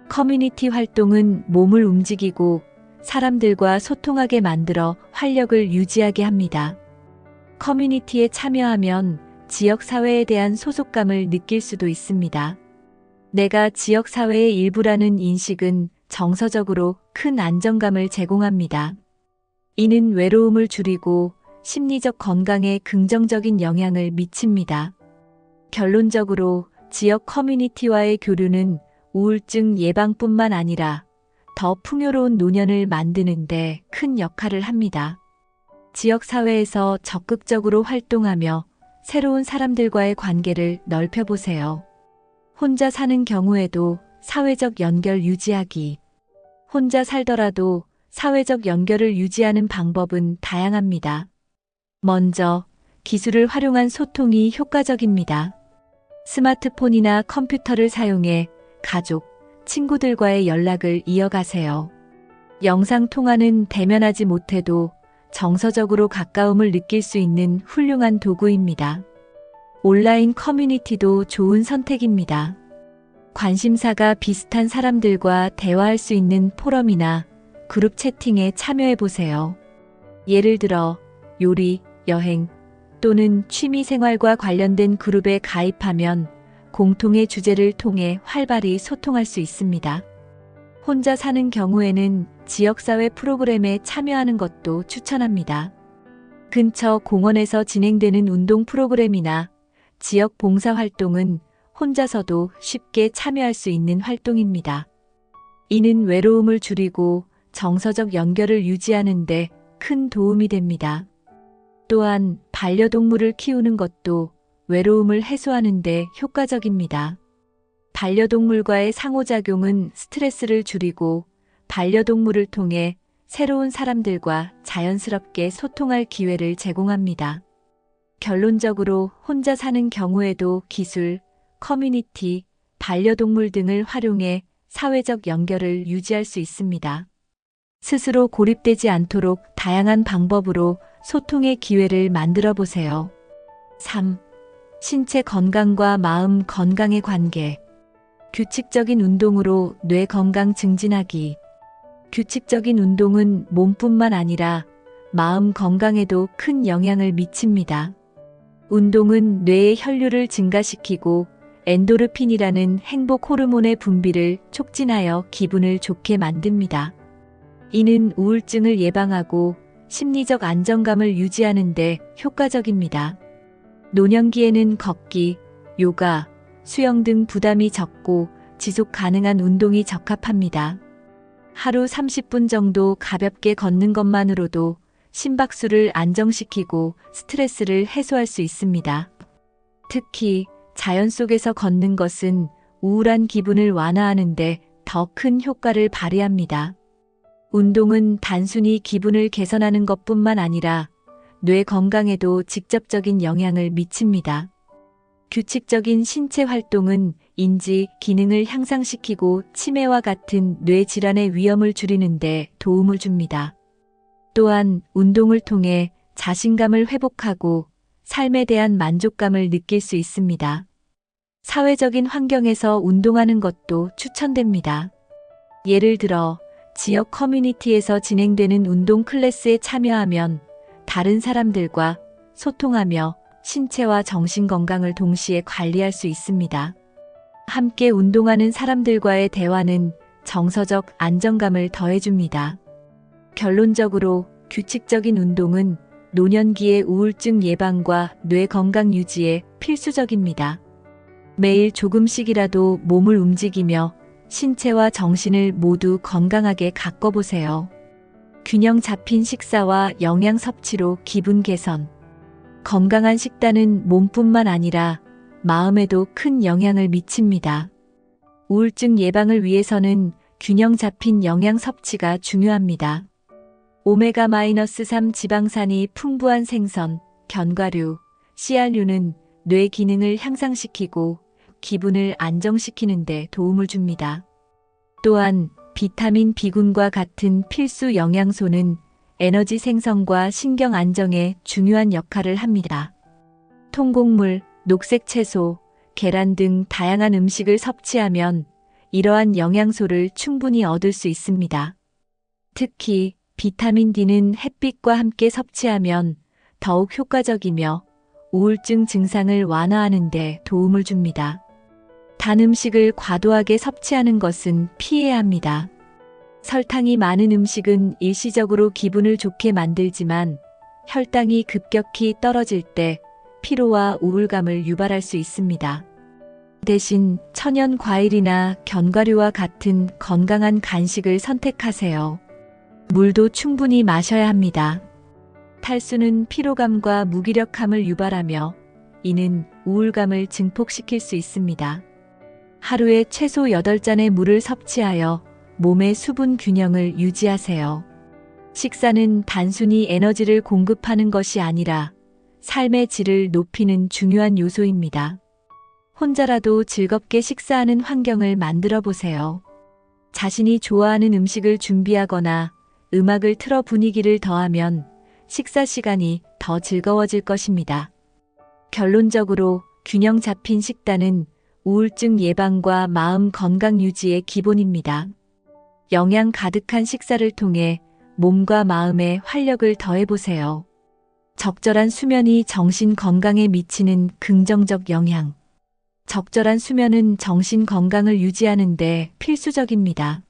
커뮤니티 활동은 몸을 움직이고 사람들과 소통하게 만들어 활력을 유지하게 합니다. 커뮤니티에 참여하면 지역 사회에 대한 소속감을 느낄 수도 있습니다. 내가 지역 사회의 일부라는 인식은 정서적으로 큰 안정감을 제공합니다. 이는 외로움을 줄이고 심리적 건강에 긍정적인 영향을 미칩니다. 결론적으로 지역 커뮤니티와의 교류는 우울증 예방뿐만 아니라 더 풍요로운 노년을 만드는 데 큰 역할을 합니다. 지역 사회에서 적극적으로 활동하며 새로운 사람들과의 관계를 넓혀보세요. 혼자 사는 경우에도 사회적 연결 유지하기. 혼자 살더라도 사회적 연결을 유지하는 방법은 다양합니다. 먼저, 기술을 활용한 소통이 효과적입니다. 스마트폰이나 컴퓨터를 사용해 가족, 친구들과의 연락을 이어가세요. 영상통화는 대면하지 못해도 정서적으로 가까움을 느낄 수 있는 훌륭한 도구입니다. 온라인 커뮤니티도 좋은 선택입니다. 관심사가 비슷한 사람들과 대화할 수 있는 포럼이나 그룹 채팅에 참여해보세요. 예를 들어 요리, 여행 또는 취미 생활과 관련된 그룹에 가입하면 공통의 주제를 통해 활발히 소통할 수 있습니다. 혼자 사는 경우에는 지역사회 프로그램에 참여하는 것도 추천합니다. 근처 공원에서 진행되는 운동 프로그램이나 지역 봉사활동은 혼자서도 쉽게 참여할 수 있는 활동입니다. 이는 외로움을 줄이고 정서적 연결을 유지하는 데 큰 도움이 됩니다. 또한 반려동물을 키우는 것도 외로움을 해소하는 데 효과적입니다. 반려동물과의 상호작용은 스트레스를 줄이고 반려동물을 통해 새로운 사람들과 자연스럽게 소통할 기회를 제공합니다. 결론적으로 혼자 사는 경우에도 기술, 커뮤니티, 반려동물 등을 활용해 사회적 연결을 유지할 수 있습니다. 스스로 고립되지 않도록 다양한 방법으로 소통의 기회를 만들어 보세요. 3. 신체 건강과 마음 건강의 관계. 규칙적인 운동으로 뇌 건강 증진하기. 규칙적인 운동은 몸뿐만 아니라 마음 건강에도 큰 영향을 미칩니다. 운동은 뇌의 혈류를 증가시키고 엔도르핀이라는 행복 호르몬의 분비를 촉진하여 기분을 좋게 만듭니다. 이는 우울증을 예방하고 심리적 안정감을 유지하는 데 효과적입니다. 노년기에는 걷기, 요가, 수영 등 부담이 적고 지속 가능한 운동이 적합합니다. 하루 30분 정도 가볍게 걷는 것만으로도 심박수를 안정시키고 스트레스를 해소할 수 있습니다. 특히 자연 속에서 걷는 것은 우울한 기분을 완화하는 데 더 큰 효과를 발휘합니다. 운동은 단순히 기분을 개선하는 것뿐만 아니라 뇌 건강에도 직접적인 영향을 미칩니다. 규칙적인 신체 활동은 인지 기능을 향상시키고 치매와 같은 뇌 질환의 위험을 줄이는 데 도움을 줍니다. 또한 운동을 통해 자신감을 회복하고 삶에 대한 만족감을 느낄 수 있습니다. 사회적인 환경에서 운동하는 것도 추천됩니다. 예를 들어 지역 커뮤니티에서 진행되는 운동 클래스에 참여하면 다른 사람들과 소통하며 신체와 정신 건강을 동시에 관리할 수 있습니다. 함께 운동하는 사람들과의 대화는 정서적 안정감을 더해줍니다. 결론적으로 규칙적인 운동은 노년기의 우울증 예방과 뇌 건강 유지에 필수적입니다. 매일 조금씩이라도 몸을 움직이며 신체와 정신을 모두 건강하게 가꿔보세요. 균형 잡힌 식사와 영양 섭취로 기분 개선. 건강한 식단은 몸뿐만 아니라 마음에도 큰 영향을 미칩니다. 우울증 예방을 위해서는 균형 잡힌 영양 섭취가 중요합니다. 오메가-3 지방산이 풍부한 생선, 견과류, 씨알류는 뇌 기능을 향상시키고 기분을 안정시키는 데 도움을 줍니다. 또한 비타민 B군과 같은 필수 영양소는 에너지 생성과 신경 안정에 중요한 역할을 합니다. 통곡물, 녹색 채소, 계란 등 다양한 음식을 섭취하면 이러한 영양소를 충분히 얻을 수 있습니다. 특히 비타민 D는 햇빛과 함께 섭취하면 더욱 효과적이며 우울증 증상을 완화하는 데 도움을 줍니다. 단 음식을 과도하게 섭취하는 것은 피해야 합니다. 설탕이 많은 음식은 일시적으로 기분을 좋게 만들지만 혈당이 급격히 떨어질 때 피로와 우울감을 유발할 수 있습니다. 대신 천연 과일이나 견과류와 같은 건강한 간식을 선택하세요. 물도 충분히 마셔야 합니다. 탈수는 피로감과 무기력함을 유발하며 이는 우울감을 증폭시킬 수 있습니다. 하루에 최소 8잔의 물을 섭취하여 몸의 수분 균형을 유지하세요. 식사는 단순히 에너지를 공급하는 것이 아니라 삶의 질을 높이는 중요한 요소입니다. 혼자라도 즐겁게 식사하는 환경을 만들어 보세요. 자신이 좋아하는 음식을 준비하거나 음악을 틀어 분위기를 더하면 식사 시간이 더 즐거워질 것입니다. 결론적으로 균형 잡힌 식단은 우울증 예방과 마음 건강 유지의 기본입니다. 영양 가득한 식사를 통해 몸과 마음에 활력을 더해보세요. 적절한 수면이 정신 건강에 미치는 긍정적 영향. 적절한 수면은 정신 건강을 유지하는 데 필수적입니다.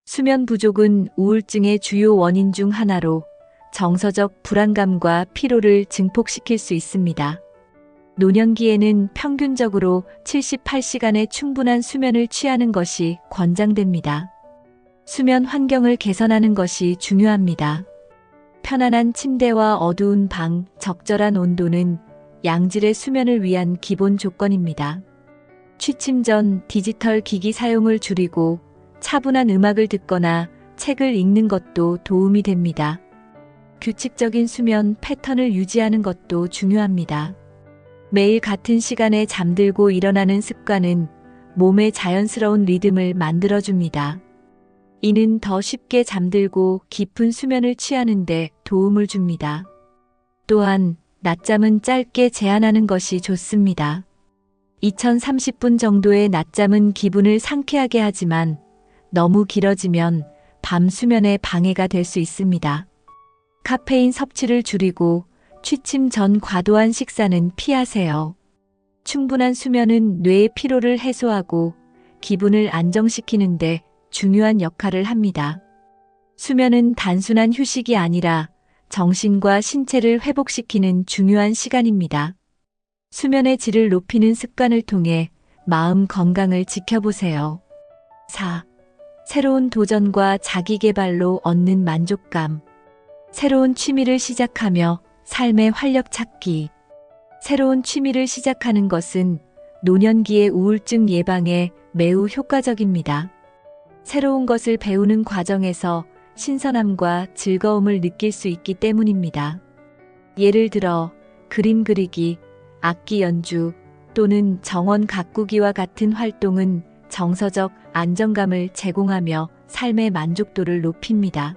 수면 부족은 우울증의 주요 원인 중 하나로 정서적 불안감과 피로를 증폭시킬 수 있습니다. 노년기에는 평균적으로 78시간의 충분한 수면을 취하는 것이 권장됩니다. 수면 환경을 개선하는 것이 중요합니다. 편안한 침대와 어두운 방, 적절한 온도는 양질의 수면을 위한 기본 조건입니다. 취침 전 디지털 기기 사용을 줄이고 차분한 음악을 듣거나 책을 읽는 것도 도움이 됩니다. 규칙적인 수면 패턴을 유지하는 것도 중요합니다. 매일 같은 시간에 잠들고 일어나는 습관은 몸의 자연스러운 리듬을 만들어줍니다. 이는 더 쉽게 잠들고 깊은 수면을 취하는 데 도움을 줍니다. 또한 낮잠은 짧게 제한하는 것이 좋습니다. 2030분 정도의 낮잠은 기분을 상쾌하게 하지만 너무 길어지면 밤 수면에 방해가 될 수 있습니다. 카페인 섭취를 줄이고 취침 전 과도한 식사는 피하세요. 충분한 수면은 뇌의 피로를 해소하고 기분을 안정시키는 데 중요한 역할을 합니다. 수면은 단순한 휴식이 아니라 정신과 신체를 회복시키는 중요한 시간입니다. 수면의 질을 높이는 습관을 통해 마음 건강을 지켜보세요. 4. 새로운 도전과 자기 개발로 얻는 만족감. 새로운 취미를 시작하며 삶의 활력 찾기. 새로운 취미를 시작하는 것은 노년기의 우울증 예방에 매우 효과적입니다. 새로운 것을 배우는 과정에서 신선함과 즐거움을 느낄 수 있기 때문입니다. 예를 들어 그림 그리기, 악기 연주 또는 정원 가꾸기와 같은 활동은 정서적 안정감을 제공하며 삶의 만족도를 높입니다.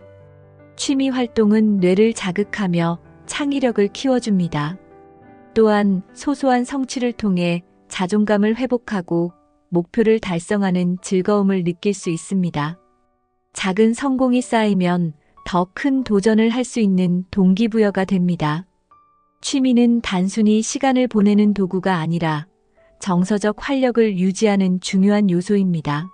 취미 활동은 뇌를 자극하며 창의력을 키워줍니다. 또한 소소한 성취를 통해 자존감을 회복하고 목표를 달성하는 즐거움을 느낄 수 있습니다. 작은 성공이 쌓이면 더 큰 도전을 할 수 있는 동기부여가 됩니다. 취미는 단순히 시간을 보내는 도구가 아니라 정서적 활력을 유지하는 중요한 요소입니다.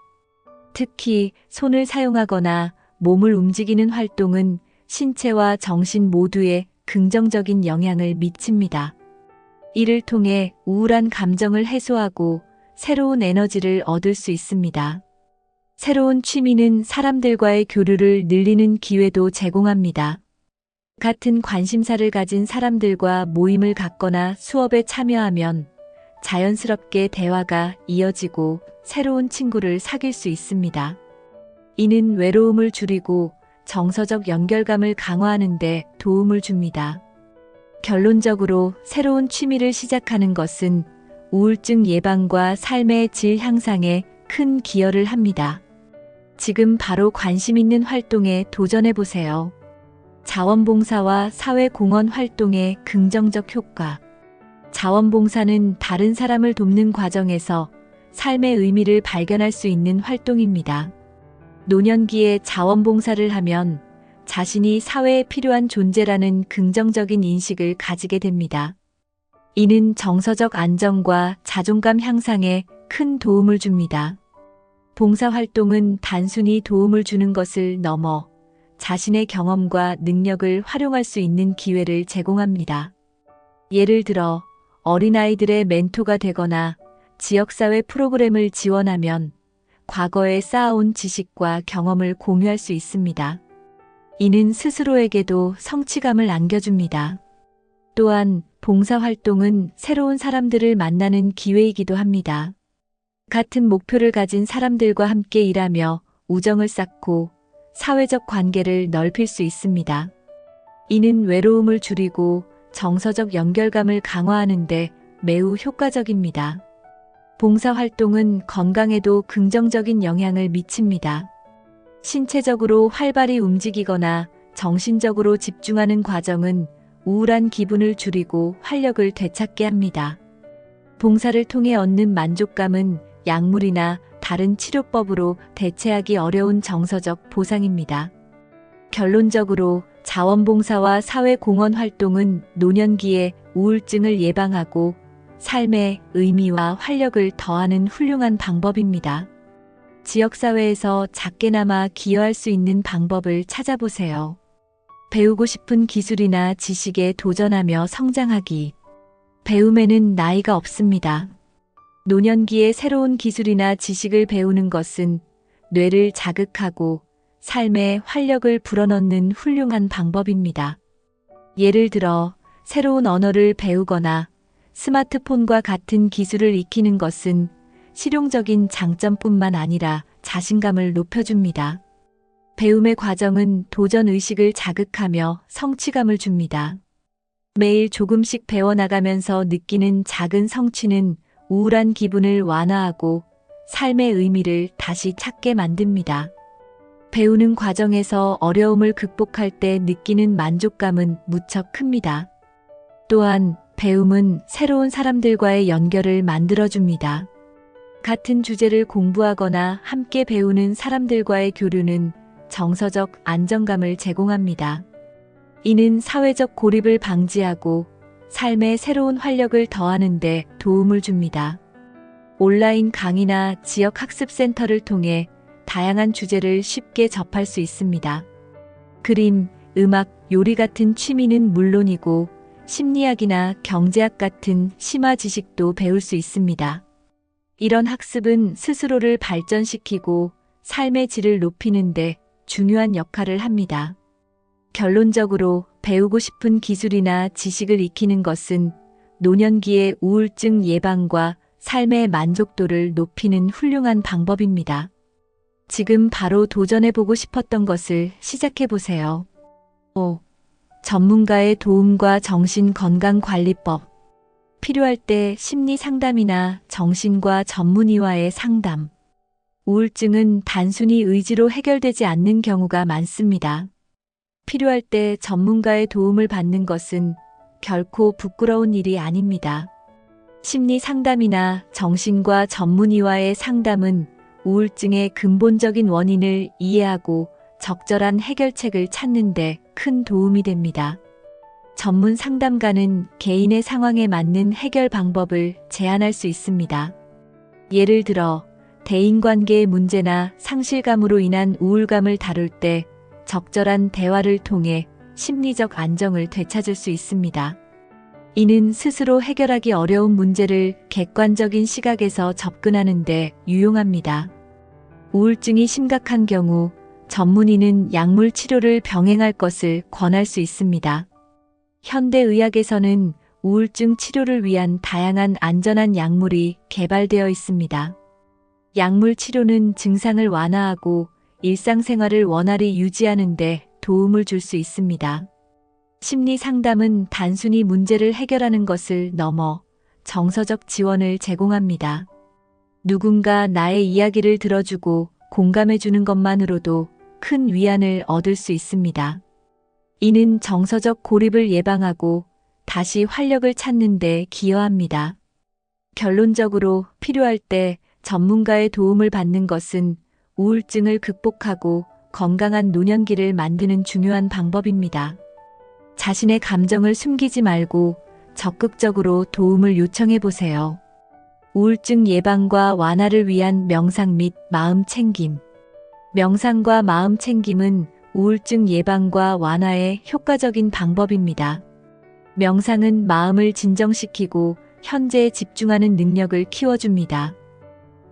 특히 손을 사용하거나 몸을 움직이는 활동은 신체와 정신 모두에 긍정적인 영향을 미칩니다. 이를 통해 우울한 감정을 해소하고 새로운 에너지를 얻을 수 있습니다. 새로운 취미는 사람들과의 교류를 늘리는 기회도 제공합니다. 같은 관심사를 가진 사람들과 모임을 갖거나 수업에 참여하면 자연스럽게 대화가 이어지고 새로운 친구를 사귈 수 있습니다. 이는 외로움을 줄이고 정서적 연결감을 강화하는 데 도움을 줍니다. 결론적으로 새로운 취미를 시작하는 것은 우울증 예방과 삶의 질 향상에 큰 기여를 합니다. 지금 바로 관심 있는 활동에 도전해보세요. 자원봉사와 사회공헌 활동의 긍정적 효과. 자원봉사는 다른 사람을 돕는 과정에서 삶의 의미를 발견할 수 있는 활동입니다. 노년기에 자원봉사를 하면 자신이 사회에 필요한 존재라는 긍정적인 인식을 가지게 됩니다. 이는 정서적 안정과 자존감 향상에 큰 도움을 줍니다. 봉사활동은 단순히 도움을 주는 것을 넘어 자신의 경험과 능력을 활용할 수 있는 기회를 제공합니다. 예를 들어 어린아이들의 멘토가 되거나 지역사회 프로그램을 지원하면 과거에 쌓아온 지식과 경험을 공유할 수 있습니다. 이는 스스로에게도 성취감을 안겨줍니다. 또한 봉사활동은 새로운 사람들을 만나는 기회이기도 합니다. 같은 목표를 가진 사람들과 함께 일하며 우정을 쌓고 사회적 관계를 넓힐 수 있습니다. 이는 외로움을 줄이고 정서적 연결감을 강화하는 데 매우 효과적입니다. 봉사활동은 건강에도 긍정적인 영향을 미칩니다. 신체적으로 활발히 움직이거나 정신적으로 집중하는 과정은 우울한 기분을 줄이고 활력을 되찾게 합니다. 봉사를 통해 얻는 만족감은 약물이나 다른 치료법으로 대체하기 어려운 정서적 보상입니다. 결론적으로 자원봉사와 사회공헌 활동은 노년기에 우울증을 예방하고 삶의 의미와 활력을 더하는 훌륭한 방법입니다. 지역사회에서 작게나마 기여할 수 있는 방법을 찾아보세요. 배우고 싶은 기술이나 지식에 도전하며 성장하기. 배움에는 나이가 없습니다. 노년기에 새로운 기술이나 지식을 배우는 것은 뇌를 자극하고 삶에 활력을 불어넣는 훌륭한 방법입니다. 예를 들어 새로운 언어를 배우거나 스마트폰과 같은 기술을 익히는 것은 실용적인 장점뿐만 아니라 자신감을 높여줍니다. 배움의 과정은 도전 의식을 자극하며 성취감을 줍니다. 매일 조금씩 배워나가면서 느끼는 작은 성취는 우울한 기분을 완화하고 삶의 의미를 다시 찾게 만듭니다. 배우는 과정에서 어려움을 극복할 때 느끼는 만족감은 무척 큽니다. 또한 배움은 새로운 사람들과의 연결을 만들어줍니다. 같은 주제를 공부하거나 함께 배우는 사람들과의 교류는 정서적 안정감을 제공합니다. 이는 사회적 고립을 방지하고 삶에 새로운 활력을 더하는 데 도움을 줍니다. 온라인 강의나 지역 학습센터를 통해 다양한 주제를 쉽게 접할 수 있습니다. 그림, 음악, 요리 같은 취미는 물론이고 심리학이나 경제학 같은 심화 지식도 배울 수 있습니다. 이런 학습은 스스로를 발전시키고 삶의 질을 높이는 데 중요한 역할을 합니다. 결론적으로 배우고 싶은 기술이나 지식을 익히는 것은 노년기의 우울증 예방과 삶의 만족도를 높이는 훌륭한 방법입니다. 지금 바로 도전해보고 싶었던 것을 시작해보세요. 5. 전문가의 도움과 정신건강관리법. 필요할 때 심리 상담이나 정신과 전문의와의 상담. 우울증은 단순히 의지로 해결되지 않는 경우가 많습니다. 필요할 때 전문가의 도움을 받는 것은 결코 부끄러운 일이 아닙니다. 심리 상담이나 정신과 전문의와의 상담은 우울증의 근본적인 원인을 이해하고 적절한 해결책을 찾는 데 큰 도움이 됩니다. 전문 상담가는 개인의 상황에 맞는 해결 방법을 제안할 수 있습니다. 예를 들어 대인관계의 문제나 상실감으로 인한 우울감을 다룰 때 적절한 대화를 통해 심리적 안정을 되찾을 수 있습니다. 이는 스스로 해결하기 어려운 문제를 객관적인 시각에서 접근하는 데 유용합니다. 우울증이 심각한 경우 전문의는 약물 치료를 병행할 것을 권할 수 있습니다. 현대의학에서는 우울증 치료를 위한 다양한 안전한 약물이 개발되어 있습니다. 약물 치료는 증상을 완화하고 일상생활을 원활히 유지하는 데 도움을 줄 수 있습니다. 심리 상담은 단순히 문제를 해결하는 것을 넘어 정서적 지원을 제공합니다. 누군가 나의 이야기를 들어주고 공감해주는 것만으로도 큰 위안을 얻을 수 있습니다. 이는 정서적 고립을 예방하고 다시 활력을 찾는 데 기여합니다. 결론적으로 필요할 때 전문가의 도움을 받는 것은 우울증을 극복하고 건강한 노년기를 만드는 중요한 방법입니다. 자신의 감정을 숨기지 말고 적극적으로 도움을 요청해 보세요. 우울증 예방과 완화를 위한 명상 및 마음 챙김. 명상과 마음 챙김은 우울증 예방과 완화에 효과적인 방법입니다. 명상은 마음을 진정시키고 현재에 집중하는 능력을 키워줍니다.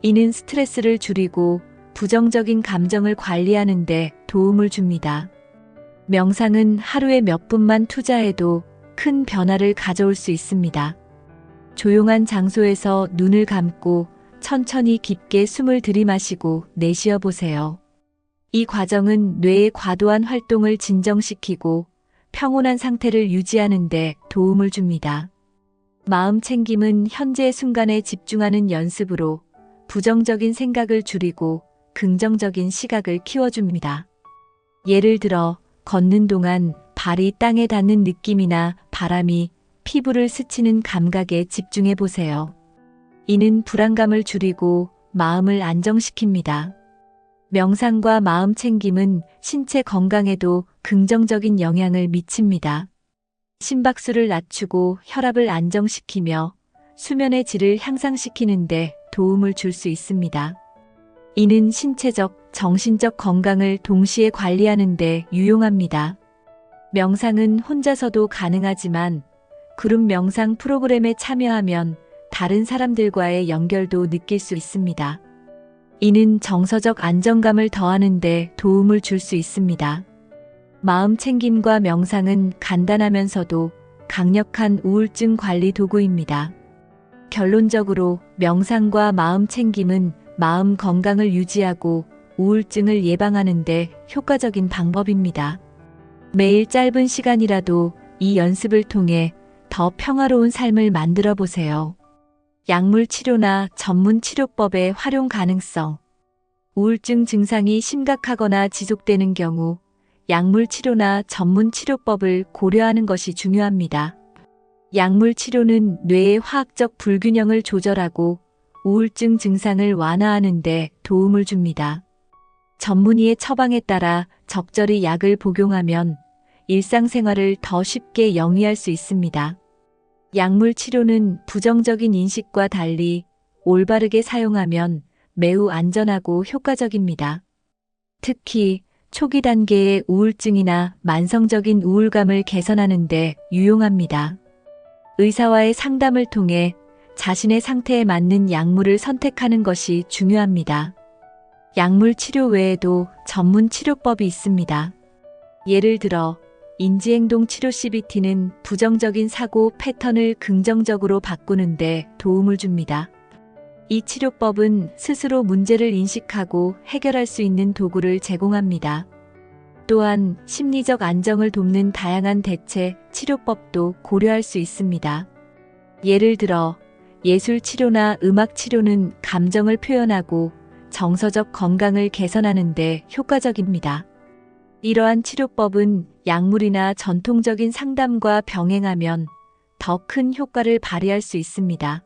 이는 스트레스를 줄이고 부정적인 감정을 관리하는 데 도움을 줍니다. 명상은 하루에 몇 분만 투자해도 큰 변화를 가져올 수 있습니다. 조용한 장소에서 눈을 감고 천천히 깊게 숨을 들이마시고 내쉬어 보세요. 이 과정은 뇌의 과도한 활동을 진정시키고 평온한 상태를 유지하는 데 도움을 줍니다. 마음 챙김은 현재 순간에 집중하는 연습으로 부정적인 생각을 줄이고 긍정적인 시각을 키워줍니다. 예를 들어 걷는 동안 발이 땅에 닿는 느낌이나 바람이 피부를 스치는 감각에 집중해 보세요. 이는 불안감을 줄이고 마음을 안정시킵니다. 명상과 마음 챙김은 신체 건강에도 긍정적인 영향을 미칩니다. 심박수를 낮추고 혈압을 안정시키며 수면의 질을 향상시키는 데 도움을 줄 수 있습니다. 이는 신체적, 정신적 건강을 동시에 관리하는 데 유용합니다. 명상은 혼자서도 가능하지만 그룹 명상 프로그램에 참여하면 다른 사람들과의 연결도 느낄 수 있습니다. 이는 정서적 안정감을 더하는 데 도움을 줄 수 있습니다. 마음 챙김과 명상은 간단하면서도 강력한 우울증 관리 도구입니다. 결론적으로 명상과 마음 챙김은 마음 건강을 유지하고 우울증을 예방하는 데 효과적인 방법입니다. 매일 짧은 시간이라도 이 연습을 통해 더 평화로운 삶을 만들어 보세요. 약물 치료나 전문 치료법의 활용 가능성. 우울증 증상이 심각하거나 지속되는 경우 약물 치료나 전문 치료법을 고려하는 것이 중요합니다. 약물 치료는 뇌의 화학적 불균형을 조절하고 우울증 증상을 완화하는 데 도움을 줍니다. 전문의의 처방에 따라 적절히 약을 복용하면 일상생활을 더 쉽게 영위할 수 있습니다. 약물 치료는 부정적인 인식과 달리 올바르게 사용하면 매우 안전하고 효과적입니다. 특히 초기 단계의 우울증이나 만성적인 우울감을 개선하는 데 유용합니다. 의사와의 상담을 통해 자신의 상태에 맞는 약물을 선택하는 것이 중요합니다. 약물 치료 외에도 전문 치료법이 있습니다. 예를 들어 인지행동 치료 CBT는 부정적인 사고 패턴을 긍정적으로 바꾸는 데 도움을 줍니다. 이 치료법은 스스로 문제를 인식하고 해결할 수 있는 도구를 제공합니다. 또한 심리적 안정을 돕는 다양한 대체 치료법도 고려할 수 있습니다. 예를 들어 예술 치료나 음악 치료는 감정을 표현하고 정서적 건강을 개선하는 데 효과적입니다. 이러한 치료법은 약물이나 전통적인 상담과 병행하면 더 큰 효과를 발휘할 수 있습니다.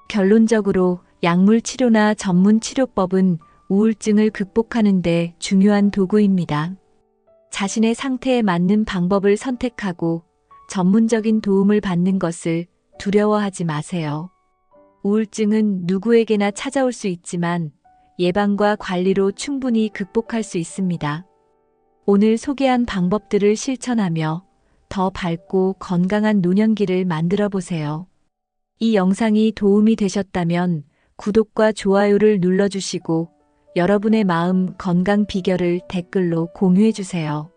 결론적으로 약물 치료나 전문 치료법은 우울증을 극복하는 데 중요한 도구입니다. 자신의 상태에 맞는 방법을 선택하고 전문적인 도움을 받는 것을 두려워하지 마세요. 우울증은 누구에게나 찾아올 수 있지만 예방과 관리로 충분히 극복할 수 있습니다. 오늘 소개한 방법들을 실천하며 더 밝고 건강한 노년기를 만들어 보세요. 이 영상이 도움이 되셨다면 구독과 좋아요를 눌러주시고 여러분의 마음 건강 비결을 댓글로 공유해 주세요.